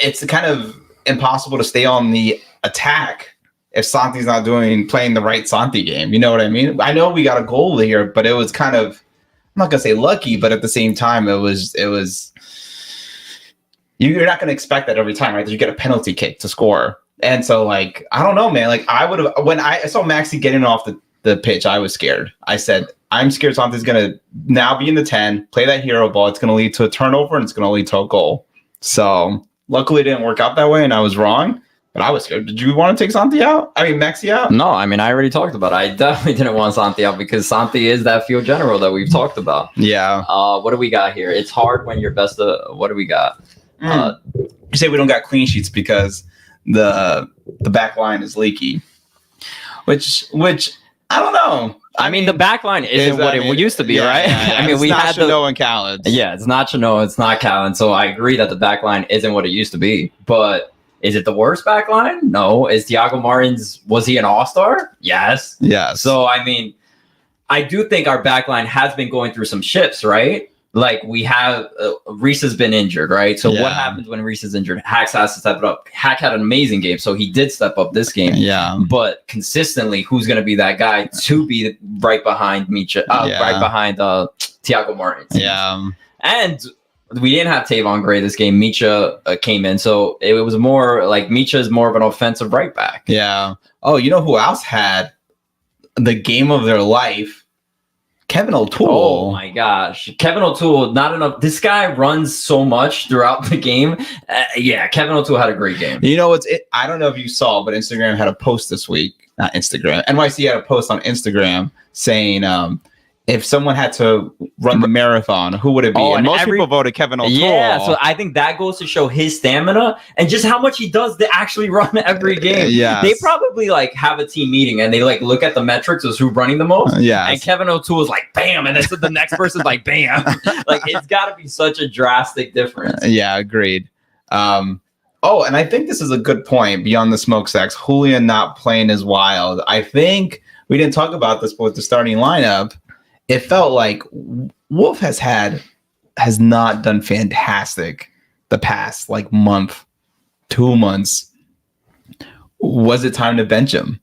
it's kind of impossible to stay on the attack if Santi's not playing the right Santi game. You know what I mean? I know we got a goal here, but it was kind of, I'm not gonna say lucky, but at the same time, it was. You're not gonna expect that every time, right? That you get a penalty kick to score, and so like I don't know, man. Like I would have when I saw Maxi getting off the pitch, I was scared. I said, I'm scared Santi's gonna now be in the 10, play that hero ball. It's gonna lead to a turnover and it's gonna lead to a goal. So luckily, it didn't work out that way, and I was wrong. But I was scared. Did you want to take Maxi out? No, I mean, I already talked about it. I definitely didn't want Santi out because Santi is that field general that we've talked about. Yeah. What do we got here? It's hard when you're best of... What do we got? You say we don't got clean sheets because the back line is leaky. Which I don't know. I mean, the back line isn't what it used to be, right? Yeah. I mean, we had Chanot and Callens. Yeah, it's not Chanot, it's not Callan. So I agree that the back line isn't what it used to be. But... is it the worst back line? No. Is Thiago Martins, was he an all-star? Yes. Yeah. So, I mean, I do think our back line has been going through some shifts, right? Like, we have, Reese has been injured, right? So, what happens when Reese is injured? Hacks has to step it up. Hack had an amazing game, so he did step up this game. Yeah. But consistently, who's going to be that guy to be right behind right behind Thiago Martins? Yeah. And... we didn't have Tavon Gray this game. Micha came in, so it was more like Micha is more of an offensive right back. Yeah. Oh, you know who else had the game of their life? Kevin O'Toole. Oh my gosh, Kevin O'Toole. Not enough. This guy runs so much throughout the game. Kevin O'Toole had a great game. You know I don't know if you saw, but Instagram had a post this week. Not Instagram. NYC had a post on Instagram saying, if someone had to run the marathon, who would it be? And most people voted Kevin O'Toole. Yeah, so I think that goes to show his stamina and just how much he does to actually run every game. Yeah, they probably like have a team meeting and they like look at the metrics of who's running the most. Yeah, and Kevin O'Toole is like bam, and then the next person's like bam. Like it's got to be such a drastic difference. Yeah, agreed. And I think this is a good point beyond the smokestacks. Julian not playing as wild. I think we didn't talk about this, but with the starting lineup. It felt like Wolf has not done fantastic the past like month, 2 months. Was it time to bench him?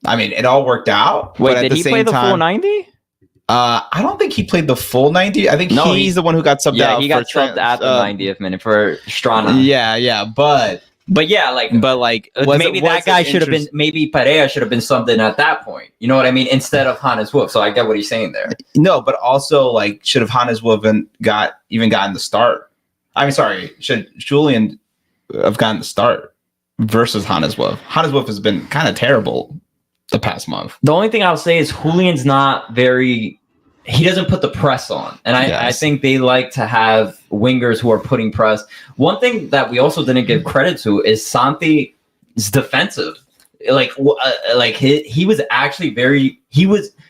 I mean, it all worked out. Wait, but did he play the full 90? I don't think he played the full 90. I think he's the one who got subbed out. Yeah, he got subbed at the 90th minute for Strana. Yeah, But yeah, maybe that guy should have been, maybe Perea should have been something at that point. You know what I mean? Instead of Hannes Wolf. So I get what he's saying there. No, but also like should have Hannes Wolf even gotten the start? I'm sorry, should Julian have gotten the start versus Hannes Wolf. Hannes Wolf has been kind of terrible the past month. The only thing I'll say is Julian's not very. He doesn't put the press on, and I think they like to have wingers who are putting press. One thing that we also didn't give credit to is Santi's defensive. He was actually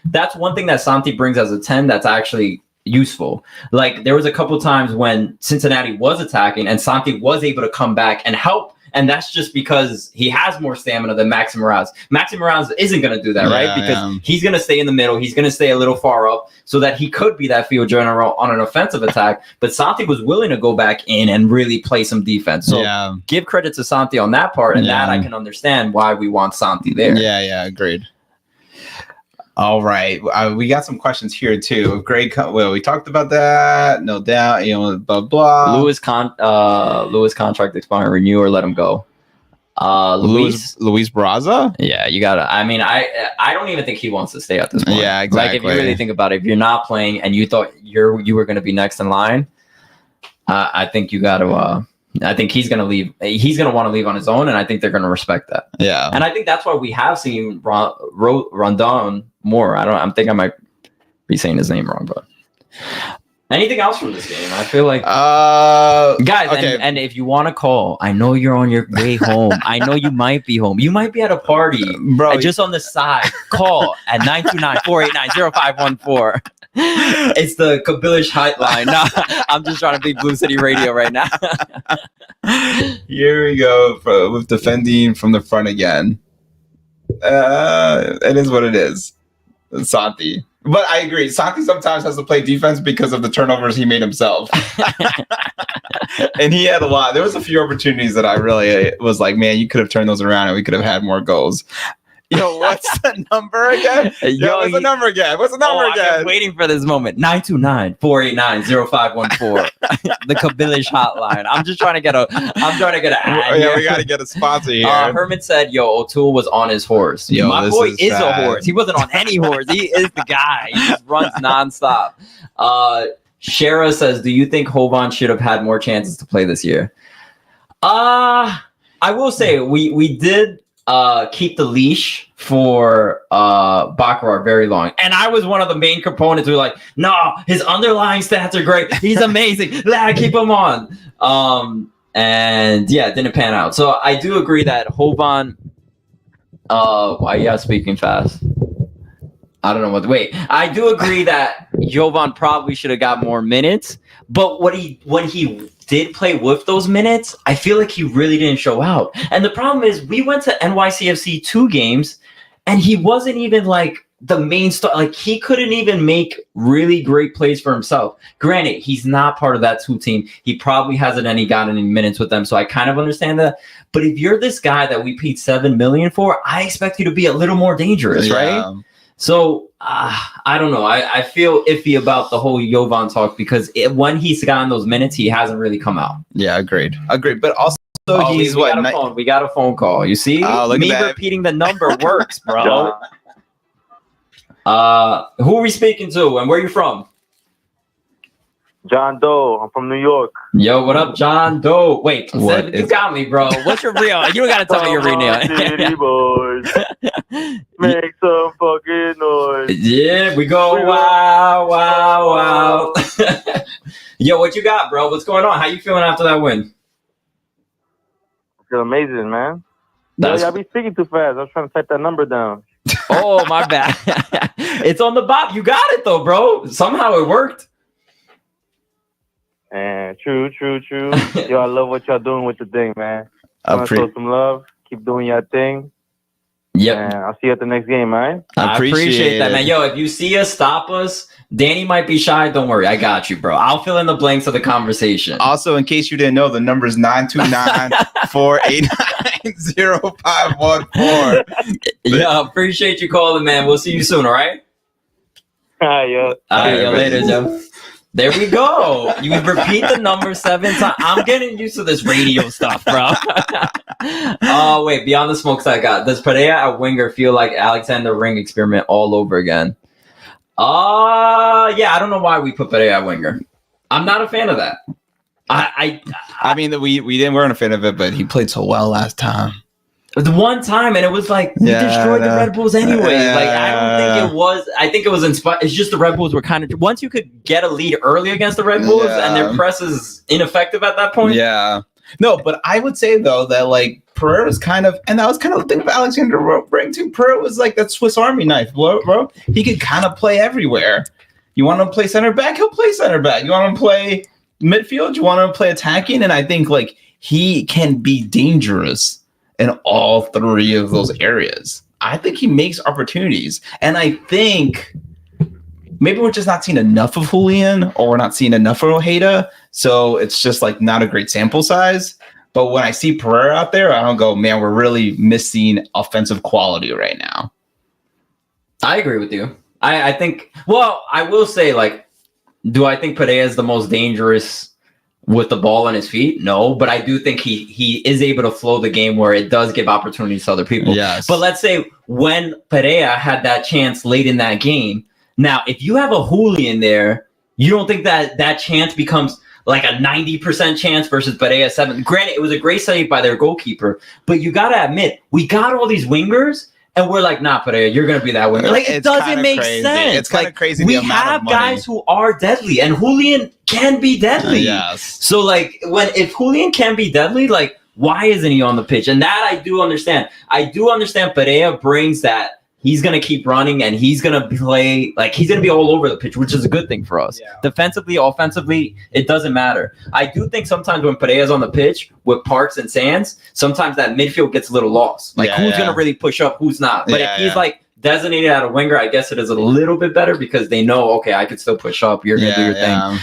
that's one thing that Cincy brings as a 10 that's actually useful. Like there was a couple times when Cincinnati was attacking and Cincy was able to come back and help, and that's just because he has more stamina than Maxi Morales. Maxi Morales isn't going to do that, right? Because he's going to stay in the middle. He's going to stay a little far up so that he could be that field general on an offensive attack. But Cincy was willing to go back in and really play some defense. So give credit to Cincy on that part, and that I can understand why we want Cincy there. Yeah, agreed. All right, we got some questions here too. Great. Well, we talked about that, no doubt. Blah blah. Lewis contract expiring, renew or let him go. Luis Braza. Yeah, you gotta. I mean, I don't even think he wants to stay at this point. Yeah, exactly. Like if you really think about it, if you're not playing and you thought you were going to be next in line, I think you got to. I think he's going to leave. He's going to want to leave on his own, and I think they're going to respect that. Yeah. And I think that's why we have seen Rondon more. I think I might be saying his name wrong, but anything else from this game? I feel like guys, okay. and if you want to call, I know you're on your way home. I know you might be home. You might be at a party, bro. Just on the side, call at 929-489-0514. It's the Kabilish hotline. No, I'm just trying to be Blue City Radio right now. Here we go with defending from the front again. It is what it is. Cincy. But I agree. Cincy sometimes has to play defense because of the turnovers he made himself. And he had a lot. There was a few opportunities that I really was like, man, you could have turned those around and we could have had more goals. What's the number again? What's the number again? I've been waiting for this moment. 929-489-0514. The Kabilish hotline. I'm trying to get an ad. Yeah, we got to get a sponsor here. Herman said, O'Toole was on his horse. My boy is a horse. He wasn't on any horse. He is the guy. He just runs nonstop. Shara says, do you think Hovan should have had more chances to play this year? I will say we did keep the leash for Baccarat very long. And I was one of the main components who were like, no, his underlying stats are great. He's amazing. Keep him on. And yeah, it didn't pan out. So I do agree that Hovan, why you speaking fast? I don't know wait. I do agree that Jovan probably should have got more minutes, but when he did play with those minutes, I feel like he really didn't show out. And the problem is we went to NYCFC 2 games and he wasn't even like the main star. Like he couldn't even make really great plays for himself. Granted, he's not part of that 2 team. He probably hasn't gotten any minutes with them. So I kind of understand that. But if you're this guy that we paid $7 million for, I expect you to be a little more dangerous, right? So I don't know. I feel iffy about the whole Jovan talk because when he's gotten those minutes, he hasn't really come out. Yeah, agreed. But also he's we got a phone call. You see, me repeating the number works, bro. Who are we speaking to, and where are you from? John Doe. I'm from New York. Yo, what up, John Doe? Wait, you got me, bro. What's your real? You don't gotta tell me your real name. City boys, make some fucking noise. Yeah, we go. Wow. Yo, what you got, bro? What's going on? How you feeling after that win? I feel amazing, man. I be speaking too fast. I was trying to type that number down. Oh, my bad. It's on the bop. You got it though, bro. Somehow it worked. And true. Yo, I love what y'all doing with the thing, man. I want to show some love. Keep doing your thing. Yep. And I'll see you at the next game, man. I appreciate that, man. Yo, if you see us, stop us. Danny might be shy. Don't worry. I got you, bro. I'll fill in the blanks of the conversation. Also, in case you didn't know, the number is 929-489-0514. Yeah, appreciate you calling, man. We'll see you soon, all right? All right, yo. Later, Joe. There we go. You repeat the number 7 times. I'm getting used to this radio stuff, bro. Oh, wait. Beyond the smokes I got. Does Pereira at winger feel like Alexander Ring experiment all over again? Yeah, I don't know why we put Pereira at winger. I'm not a fan of that. I mean, we weren't a fan of it, but he played so well last time. the one time, and it was like we destroyed the Red Bulls anyway. Like I don't think it was. I think it was inspired. It's just the Red Bulls were kind of once you could get a lead early against the Red Bulls, and their press is ineffective at that point. Yeah. No, but I would say though that like Pereira's kind of, and that was kind of the thing of Alexander Brang too. Pereira was like that Swiss Army knife, bro. He could kind of play everywhere. You want him to play center back, he'll play center back. You want him to play midfield, you want him to play attacking, and I think like he can be dangerous in all three of those areas. I think he makes opportunities. And I think maybe we're just not seeing enough of Julian or we're not seeing enough of Ojeda. So it's just like not a great sample size. But when I see Pereira out there, I don't go, man, we're really missing offensive quality right now. I agree with you. I think, well, I will say, like, do I think Pereira is the most dangerous with the ball on his feet? No, but I do think he is able to flow the game where it does give opportunities to other people. Yes. But let's say when Pereira had that chance late in that game, now if you have a Julian there, you don't think that chance becomes like a 90% chance versus Pereira 7? Granted, it was a great save by their goalkeeper, but you got to admit, we got all these wingers, and we're like, nah, Pereira, you're going to be that winger. Like, it doesn't make sense. It's kind of crazy. We have guys who are deadly, and Julian can be deadly. Yes. So, like, if Julian can be deadly, like, why isn't he on the pitch? And that I do understand. I do understand Pereira brings that. He's going to keep running, and he's going to play, like, he's going to be all over the pitch, which is a good thing for us. Yeah. Defensively, offensively, it doesn't matter. I do think sometimes when Pereira's on the pitch with Parks and Sands, sometimes that midfield gets a little lost. Like, who's going to really push up, who's not? But if he's, like, designated at a winger, I guess it is a little bit better because they know, okay, I can still push up. You're going to do your thing.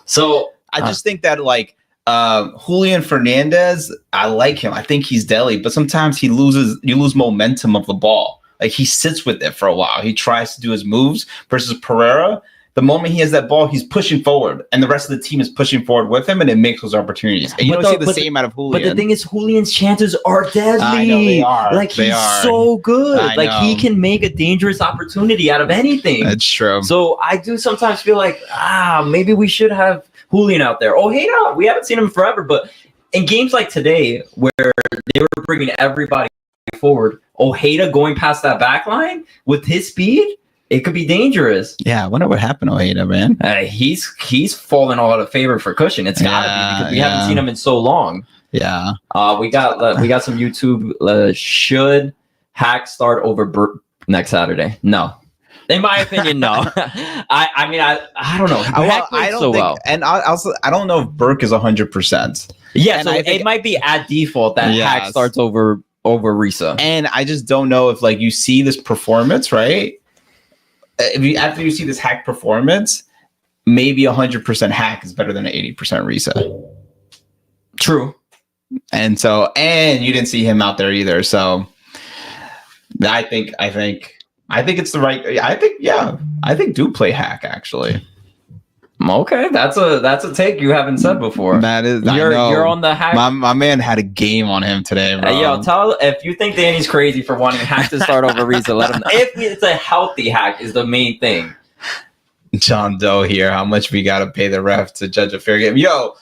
So I just think that, like, Julian Fernandez, I like him. I think he's deadly, but sometimes you lose momentum of the ball. Like, he sits with it for a while. He tries to do his moves versus Pereira. The moment he has that ball, he's pushing forward, and the rest of the team is pushing forward with him, and it makes those opportunities. And you don't see the same out of Julian. But the thing is, Julian's chances are deadly. I know they are. Like, he's so good. Like, he can make a dangerous opportunity out of anything. That's true. So I do sometimes feel like, maybe we should have Julian out there. Ojeda, we haven't seen him forever, but in games like today, where they were bringing everybody forward, Ojeda going past that back line with his speed, it could be dangerous. Yeah, I wonder what happened to Ojeda, man. He's fallen all out of favor for Cushion. It's gotta be because we haven't seen him in so long. Yeah. We got some YouTube. Should Hack start over Burke next Saturday? No. In my opinion, no. I mean, I don't know. I don't think, and I don't know if Burke is 100%. Yeah, and so it might be at default that Hack starts over Risa. And I just don't know if, like, you see this performance, right? After you see this Hack performance, maybe 100% Hack is better than an 80% Risa. True. And you didn't see him out there either. So I think it's the right. I think do play Hack actually. Okay, that's a take you haven't said before. That is, you're on the Hack. My man had a game on him today, bro. Yo, tell if you think Danny's crazy for wanting Hack to start over Risa, let him know. If it's a healthy Hack is the main thing. John Doe here. How much we gotta pay the ref to judge a fair game? Yo,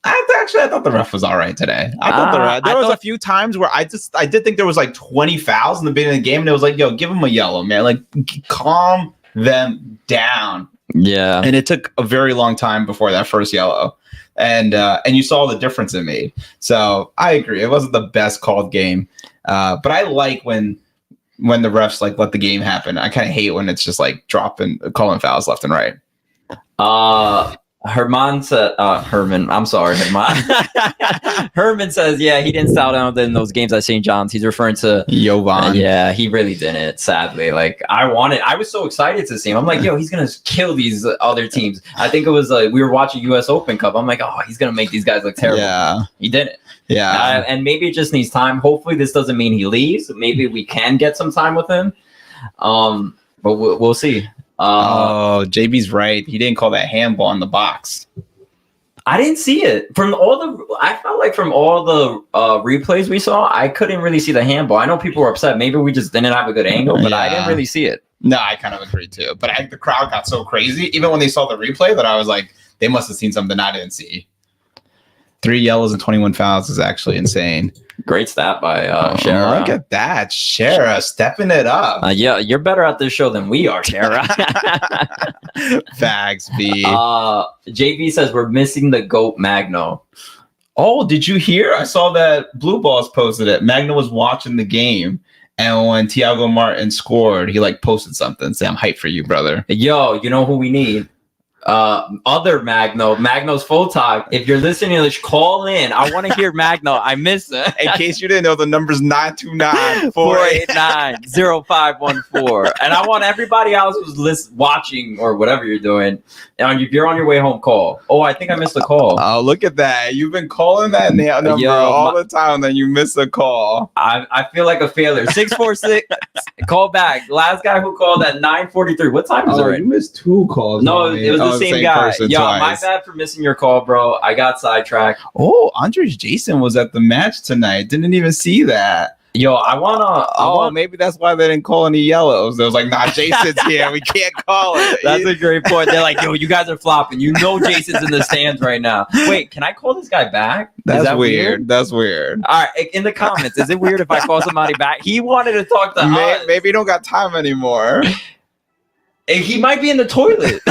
I thought the ref was all right today. I thought the ref. There was a few times where I did think there was like 20 fouls in the beginning of the game, and it was like, yo, give him a yellow, man. Like, calm them down. Yeah. And it took a very long time before that first yellow. And you saw the difference it made. So I agree. It wasn't the best called game. But I like when the refs like let the game happen. I kind of hate when it's just like calling fouls left and right. Herman said, Herman, I'm sorry, Herman. Herman says, yeah, he didn't style down in those games at St. John's. He's referring to Jovan. Yeah, he really didn't, sadly. Like, I was so excited to see him. I'm like, yo, he's going to kill these other teams. I think it was like, we were watching US Open Cup. I'm like, oh, he's going to make these guys look terrible. Yeah. He didn't. Yeah. And maybe it just needs time. Hopefully this doesn't mean he leaves. Maybe we can get some time with him. But we'll see. JB's right. He didn't call that handball in the box. I didn't see it. I felt like from all the replays we saw, I couldn't really see the handball. I know people were upset. Maybe we just didn't have a good angle, but I didn't really see it. No, I kind of agree too. But I think the crowd got so crazy, even when they saw the replay, that I was like, they must have seen something I didn't see. 3 yellows and 21 fouls is actually insane. Great stat by Shara. Look at that. Shara stepping it up. Yeah, you're better at this show than we are, Shara. Facts, B. JV says we're missing the GOAT Magno. Oh, did you hear? I saw that Blue Balls posted it. Magno was watching the game, and when Thiago Martin scored, he like posted something. Say, I'm hyped for you, brother. Yo, you know who we need? Other Magno's full talk. If you're listening to this, call in. I want to hear Magno. I miss it. In case you didn't know, the number's 929 489-0514. And I want everybody else who's watching or whatever you're doing. And if you're on your way home, call. Oh, I think I missed a call. Oh, look at that. You've been calling that number all the time, then you miss a call. I feel like a failure. 646. Call back. Last guy who called at 9:43. What time is it right? You missed 2 calls. No, it was the same guy. Yeah, my bad for missing your call, bro. I got sidetracked. Oh, Andres Jason was at the match tonight. Didn't even see that. Yo, I wanna. Maybe that's why they didn't call any yellows. They was like, nah, Jason's here. We can't call it. That's a great point. They're like, yo, you guys are flopping. You know Jason's in the stands right now. Wait, can I call this guy back? That's Is that weird. That's weird. All right, in the comments, is it weird if I call somebody back? He wanted to talk to us. Maybe he don't got time anymore. He might be in the toilet.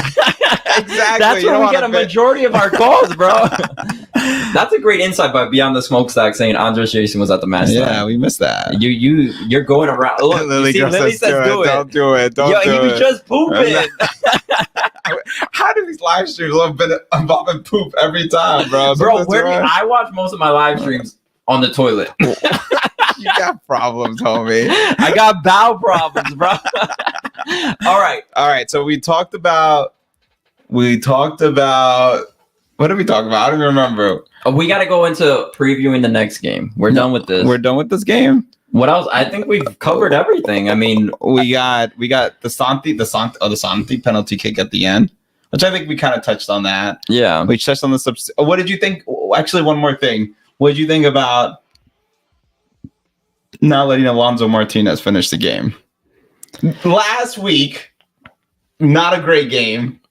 Exactly. That's where we get a majority of our calls, bro. That's a great insight by Beyond the Smokestack saying Andres Jason was at the match. Yeah, we missed that. You're going around. Look, Lily says do it. Don't do it. Don't do it. He was just pooping. How do these live streams involving poop every time, bro? Bro, I watch most of my live streams on the toilet. You got problems, homie. I got bowel problems, bro. All right. So we talked about. What did we talk about? I don't even remember. We got to go into previewing the next game. We're done with this. We're done with this game. What else? I think we've covered everything. I mean, we got the Santi penalty kick at the end, which I think we kind of touched on that. Yeah, we touched on the what did you think? Actually, one more thing. What did you think about not letting Alonso Martinez finish the game? Last week, not a great game.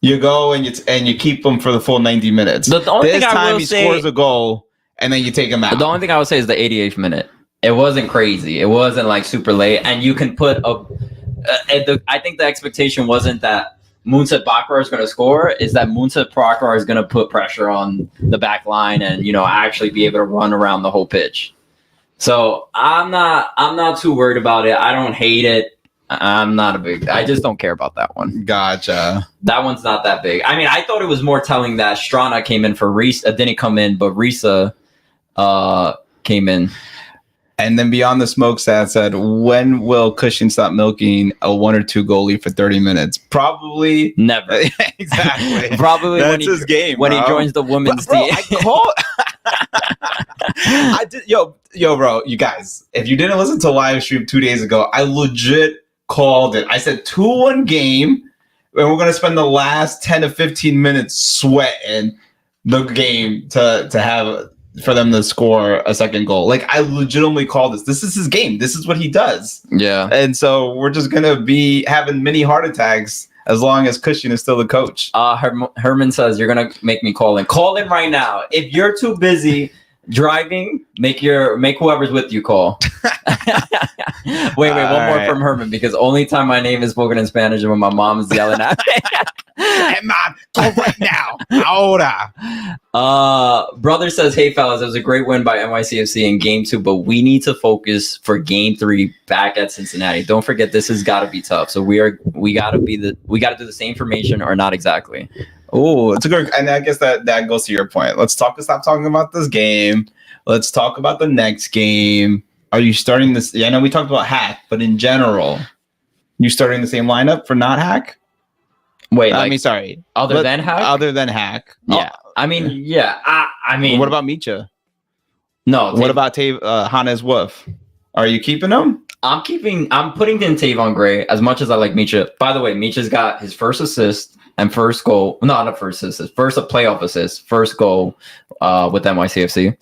You go and you keep him for the full 90 minutes. The only this thing time I will he say, scores a goal and then you take him out. The only thing I would say is the 88th minute. It wasn't crazy. It wasn't like super late, and you can put I think the expectation wasn't that Moonset Bakar is going to score. Is that Moonset Bakar is going to put pressure on the back line and actually be able to run around the whole pitch. So I'm not too worried about it. I don't hate it. I just don't care about that one. Gotcha. That one's not that big. I mean, I thought it was more telling that Strana came in for Risa, didn't come in, but Risa came in. And then Beyond the Smokestack said, when will Cushing stop milking a 1 or 2 goalie for 30 minutes? Probably never. Exactly. Probably that's his game, when bro. He joins the women's team. I did, yo, bro, you guys, if you didn't listen to live stream 2 days ago, I legit called it. I said 2-1 game, and we're gonna spend the last 10 to 15 minutes sweating the game to have for them to score a second goal. Like, I legitimately called this. This is his game. This is what he does. Yeah. And so we're just gonna be having mini heart attacks as long as Cushing is still the coach. Herman says you're gonna make me call in. Call in right now. If you're too busy driving, make whoever's with you call. Wait, one more from Herman, because only time my name is spoken in Spanish is when my mom is yelling at me. Hey, mom, go right now. Ahora. Brother says, hey fellas, it was a great win by NYCFC in game 2, but we need to focus for game 3 back at Cincinnati. Don't forget, this has got to be tough. So we got to do the same formation or not exactly. Oh, it's a good, and I guess that goes to your point. Stop talking about this game. Let's talk about the next game. Are you starting this? Yeah, I know we talked about Hack, but in general, you starting the same lineup for not Hack? Wait, sorry. Other than Hack? Other than Hack. Yeah. I mean, yeah. I mean, what about Micha? No. What about Hannes Wolf? Are you keeping him? I'm putting in Tavon Gray as much as I like Micha. By the way, Micha's got his first assist and first goal. Not a first assist. First a playoff assist. First goal with NYCFC.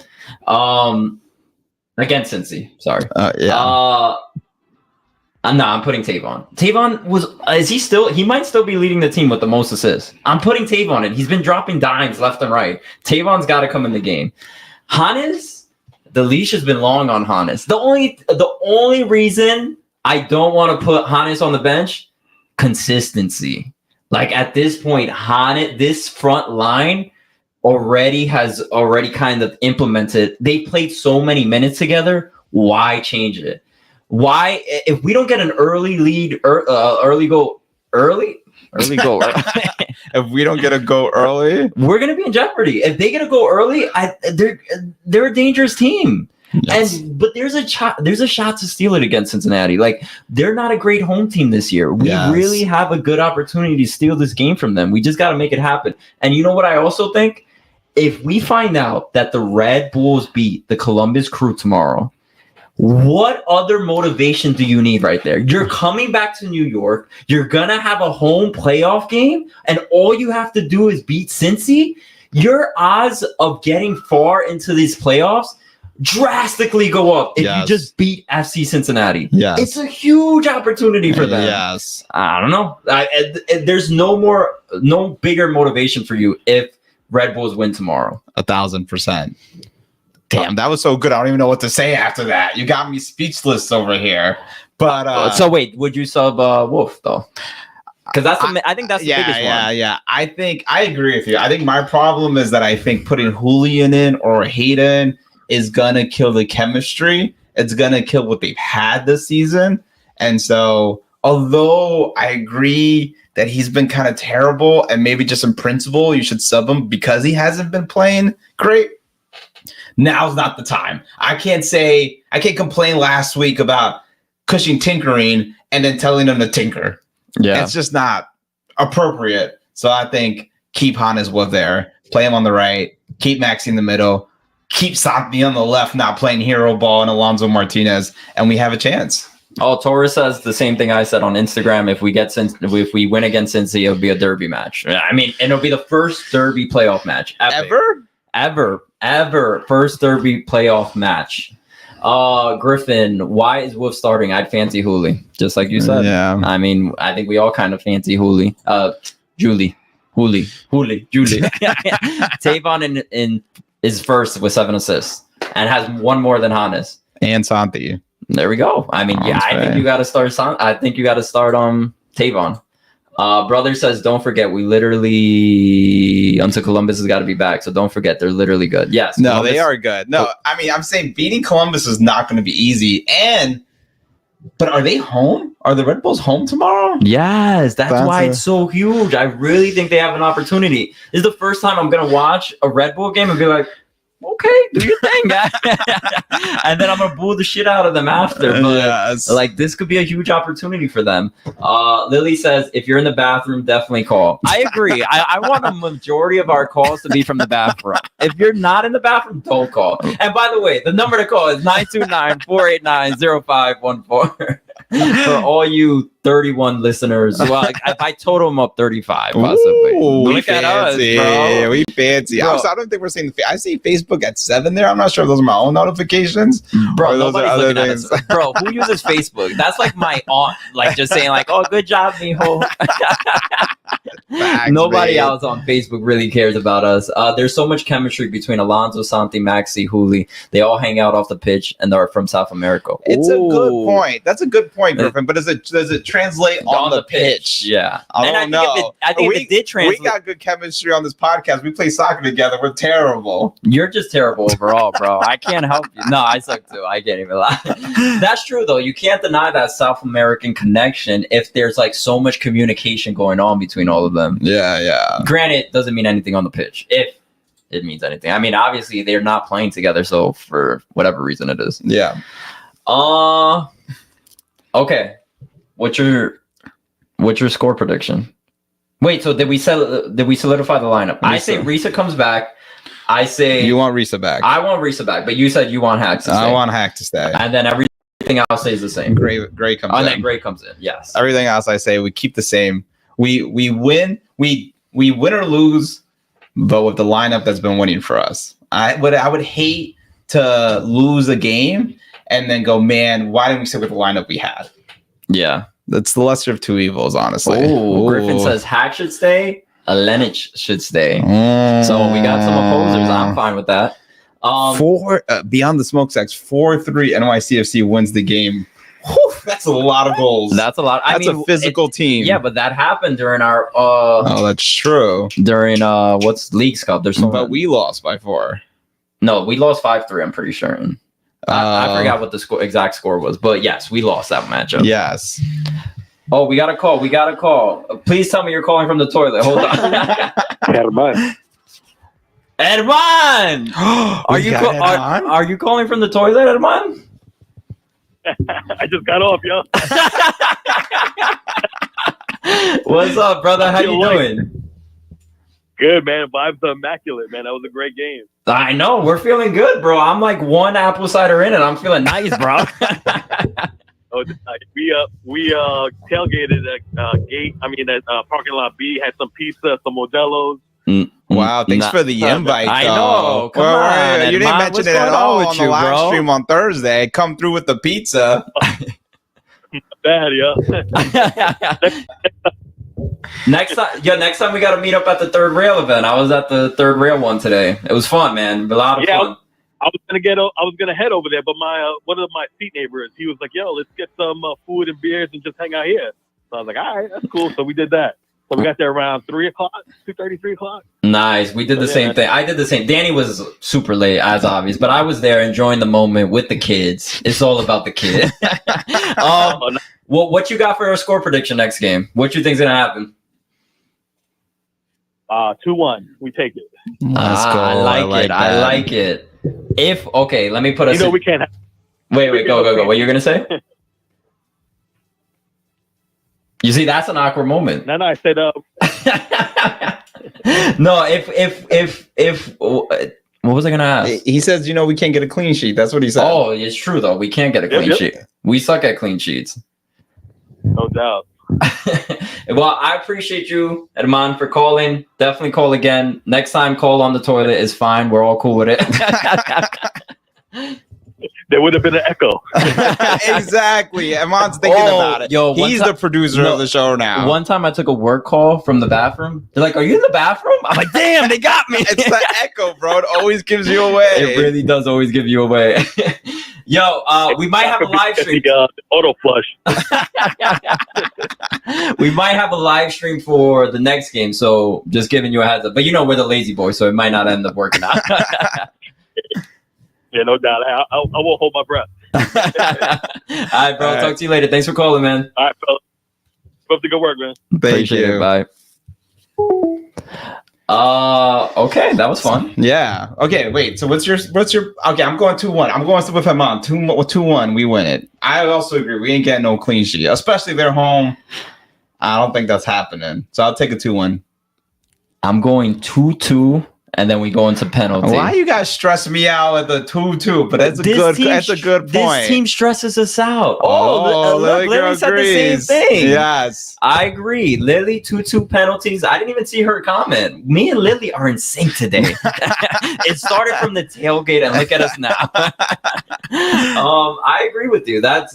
Against Cincy. Sorry. Yeah. I'm putting Tavon. He might still be leading the team with the most assists. I'm putting Tavon in. He's been dropping dimes left and right. Tavon's got to come in the game. Hannes, the leash has been long on Hannes. The only reason I don't want to put Hannes on the bench, consistency. Like at this point, Hannes, this front line already kind of implemented. They played so many minutes together. Why change it? Why, if we don't get an early lead, early goal, if we don't get a goal early, we're gonna be in jeopardy. If they get a goal early, they're a dangerous team. Yes. But there's a shot to steal it against Cincinnati. Like they're not a great home team this year. We really have a good opportunity to steal this game from them. We just got to make it happen. And you know what I also think? If we find out that the Red Bulls beat the Columbus Crew tomorrow, what other motivation do you need right there? You're coming back to New York. You're going to have a home playoff game, and all you have to do is beat Cincy. Your odds of getting far into these playoffs drastically go up if you just beat FC Cincinnati. Yes. It's a huge opportunity for them. Yes. I don't know. There's no bigger motivation for you if Red Bulls win tomorrow. 1,000%. Damn, that was so good. I don't even know what to say after that. You got me speechless over here. But so wait, would you sub Wolf though? Because I think that's the biggest one. Yeah. I think I agree with you. I think my problem is that I think putting Julian in or Hayden is gonna kill the chemistry. It's gonna kill what they've had this season. And so, although I agree that he's been kind of terrible, and maybe just in principle you should sub him because he hasn't been playing great, now's not the time. I can't complain last week about Cushing tinkering and then telling him to tinker. Yeah, it's just not appropriate. So I think keep Hannes Wood there, play him on the right, keep Maxi in the middle, keep Santi on the left, not playing hero ball, and Alonso Martinez, and we have a chance. Oh, Torres says the same thing I said on Instagram. If we win against Cincy, it'll be a derby match. I mean, it'll be the first derby playoff match ever. First derby playoff match. Griffin, why is Wolf starting? I'd fancy Hooley, just like you said. Yeah. I mean, I think we all kind of fancy Hooley. Julie. Tavon in is first with 7 assists and has one more than Hannes and Santi. There we go. I mean, I think you got to start. Tavon. Brother says, don't forget, we literally until Columbus has got to be back. So don't forget, they're literally good. Yes. No, Columbus, they are good. No, I mean, I'm saying beating Columbus is not going to be easy. But are they home? Are the Red Bulls home tomorrow? Yes, that's why it's so huge. I really think they have an opportunity. This is the first time I'm going to watch a Red Bull game and be like, okay, do your thing, guys. And then I'm gonna boo the shit out of them after. But like, this could be a huge opportunity for them. Lily says, if you're in the bathroom, definitely call. I agree. I want a majority of our calls to be from the bathroom. If you're not in the bathroom, don't call. And by the way, the number to call is 929-489-0514. For all you 31 listeners, well, if I total them up, 35 possibly. Ooh, Look at us, bro. We fancy. Bro. I don't think we're seeing. I see Facebook at 7 there. I'm not sure if those are my own notifications, bro. Nobody's looking at us, bro. Who uses Facebook? That's like my aunt, like just saying, like, "Oh, good job, mijo." Nobody else on Facebook really cares about us. There's so much chemistry between Alonso, Santi, Maxi, Hooley. They all hang out off the pitch, and they're from South America. It's a good point. That's a good point, Griffin. But does it translate on the pitch? Yeah, I don't know. I think if it did translate. We got good chemistry on this podcast. We play soccer together. We're terrible. You're just terrible overall, bro. I can't help you. No, I suck too. I can't even lie. That's true, though. You can't deny that South American connection if there's like so much communication going on between all of them. Yeah. Granted, it doesn't mean anything on the pitch. If it means anything. I mean, obviously, they're not playing together, so for whatever reason it is. Yeah. Okay. What's your score prediction? Wait, so did we solidify the lineup? I say Risa comes back. I say you want Risa back. I want Risa back, but you said you want Hack to stay. I want Hack to stay. And then everything else stays the same. Gray comes in. And then Gray comes in. Yes. Everything else I say we keep the same. We win. We win or lose, but with the lineup that's been winning for us. I would hate to lose a game and then go, man, why didn't we stick with the lineup we had? Yeah. That's the lesser of two evils, honestly. Oh, Griffin says Hack should stay. Lenich should stay. So we got some opposers. I'm fine with that. Beyond the smokestacks, 4-3 NYCFC wins the game. Whew, that's a lot of goals. That's a lot. That's a physical team. Yeah, but that happened during our that's true. During what's Leagues Cup? There's so but we lost by 4. No, we lost 5-3, I'm pretty sure. I forgot what the exact score was, but yes, we lost that matchup. Yes. Oh, we got a call. Please tell me you're calling from the toilet. Hold on. Herman! Are you calling from the toilet, Herman? I just got off, yo. What's up, brother? How you doing? Good, man. Vibes are immaculate, man. That was a great game. I know. We're feeling good, bro. I'm like one apple cider in and I'm feeling nice, bro. We tailgated at parking lot B, had some pizza, some Modelo's. Wow, thanks for the invite. I know. Come on, you didn't mention it at all on the live stream on Thursday. Come through with the pizza. Bad, yeah. Next time we got to meet up at the Third Rail event. I was at the Third Rail one today. It was fun, man. A lot of fun. I was gonna head over there, but my one of my seat neighbors, he was like, "Yo, let's get some food and beers and just hang out here." So I was like, "All right, that's cool." So we did that. So we got there around 3 o'clock, 2:30, 3 o'clock. Nice. We did the same thing. I did the same. Danny was super late, as obvious, but I was there enjoying the moment with the kids. It's all about the kids. Well, what you got for our score prediction next game? What you think's gonna happen? 2-1. We take it. Let's go. I like it. Let me put we can't. Wait, go. What you're gonna say? You see, that's an awkward moment. No, I said No, if what was I gonna ask? He says, we can't get a clean sheet. That's what he said. Oh, it's true though. We can't get a clean sheet. We suck at clean sheets. No doubt. Well, I appreciate you, Herman, for calling. Definitely call again. Next time, call on the toilet is fine. We're all cool with it. There would have been an echo. Exactly. Herman's thinking about it. Yo, he's the producer of the show now. One time I took a work call from the bathroom. They're like, "Are you in the bathroom?" I'm like, "Damn, they got me." It's the echo, bro. It always gives you away. It really does always give you away. Yo, we might have a live stream. Auto flush. We might have a live stream for the next game, so just giving you a heads up. But we're the lazy boys, so it might not end up working out. Yeah, no doubt. I won't hold my breath. All right, bro. Talk to you later. Thanks for calling, man. All right, fellas. Keep up the good work, man. Appreciate it. Bye. Okay, that was fun. Yeah. Okay, wait. So what's your okay, I'm going 2-1. I'm going with Herman. 2-1, we win it. I also agree. We ain't getting no clean sheet. Especially if they're home. I don't think that's happening. So I'll take a 2-1. I'm going 2-2. And then we go into penalty. Why you guys stress me out at the 2-2? But that's a good point. This team stresses us out. Lily said the same thing. Yes. I agree. Lily, 2-2 penalties. I didn't even see her comment. Me and Lily are in sync today. It started from the tailgate and look at us now. I agree with you. I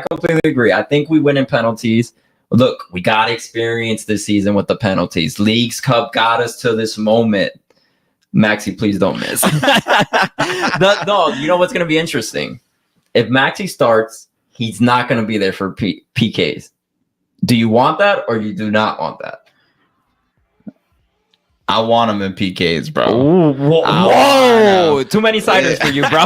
completely agree. I think we win in penalties. Look, we got experience this season with the penalties. Leagues Cup got us to this moment. Maxi, please don't miss. No, you know what's going to be interesting? If Maxi starts, he's not going to be there for PKs. Do you want that or you do not want that? I want him in PKs, bro. Ooh, whoa. Too many ciders for you, bro.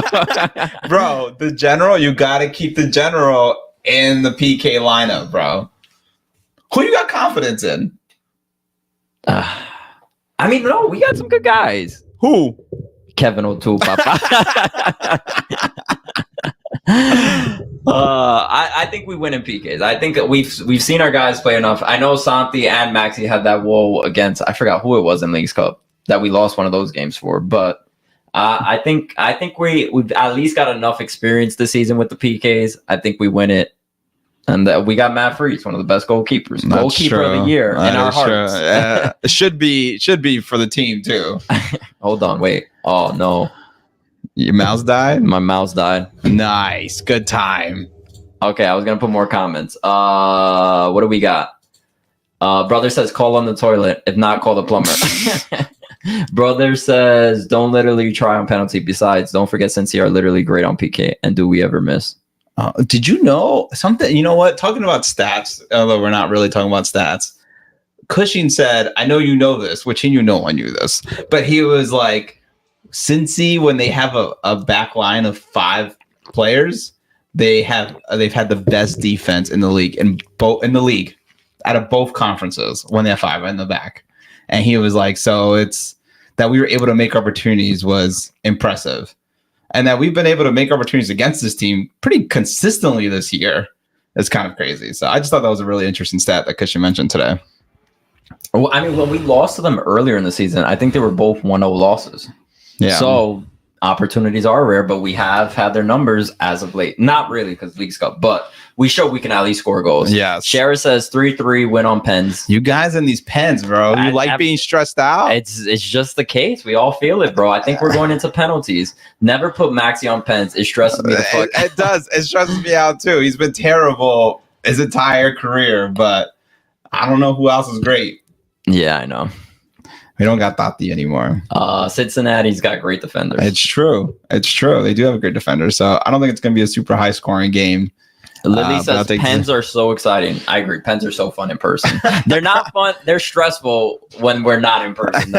Bro, the general, you got to keep the general in the PK lineup, bro. Who you got confidence in? No, we got some good guys. Who? Kevin O'Toole, papa. I think we win in PKs. I think that we've seen our guys play enough. I know Santi and Maxi had that whoa against, I forgot who it was in Leagues Cup that we lost one of those games for. But I think we've at least got enough experience this season with the PKs. I think we win it. And we got Matt Freese, one of the best goalkeepers. Goalkeeper of the year in our hearts. Should be for the team too. Hold on, wait. Oh no. Your mouse died? My mouse died. Nice. Good time. Okay, I was gonna put more comments. What do we got? Brother says call on the toilet. If not, call the plumber. Brother says don't literally try on penalty. Besides, don't forget Cincy are literally great on PK. And do we ever miss? Did you know something? You know what? Talking about stats, although we're not really talking about stats. Cushing said, I know you know this, which he knew no one knew this, but he was like, Cincy, when they have a back line of 5 players, they've had the best defense in the league out of both conferences when they have 5 in the back. And he was like, so it's that we were able to make opportunities was impressive. And that we've been able to make opportunities against this team pretty consistently this year is kind of crazy. So I just thought that was a really interesting stat that Cushing mentioned today. Well, I mean, when we lost to them earlier in the season, I think they were both 1-0 losses. Yeah. So opportunities are rare, but we have had their numbers as of late. Not really because League's Cup, but we show we can at least score goals. Yeah. Shara says 3-3 win on pens. You guys in these pens, bro. You like being stressed out? It's just the case. We all feel it, bro. I think we're going into penalties. Never put Maxi on pens. It stresses me the fuck out. It does. It stresses me out too. He's been terrible his entire career, but I don't know who else is great. Yeah, I know. We don't got Tati anymore. Cincinnati's got great defenders. It's true. It's true. They do have a great defender. So I don't think it's going to be a super high scoring game. Lily says pens are so exciting. I agree. Pens are so fun in person. They're not fun. They're stressful when we're not in person.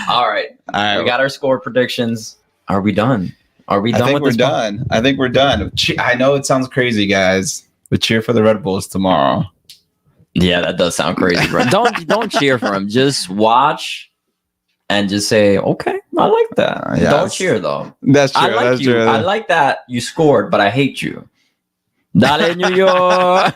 All right. We got our score predictions. Are we done? Are we done? I think we're done. I think we're done. I know it sounds crazy, guys, but cheer for the Red Bulls tomorrow. Yeah, that does sound crazy, bro. Don't cheer for him. Just watch and just say, okay, I like that. Yes. Don't cheer though. That's true. I like that's you. true. I like that you scored, but I hate you. Dale, New York.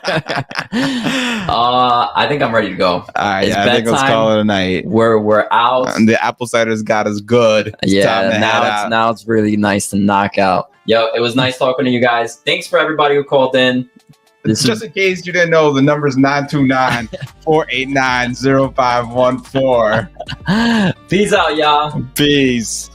I think I'm ready to go. All right, It's I think let's bedtime. call it a night. We're out. And the apple cider's got us good. It's time to head out. Now it's really nice to knock out. Yo, it was nice talking to you guys. Thanks for everybody who called in. Just in case you didn't know, the number is 929-489-0514. Peace out, y'all. Peace.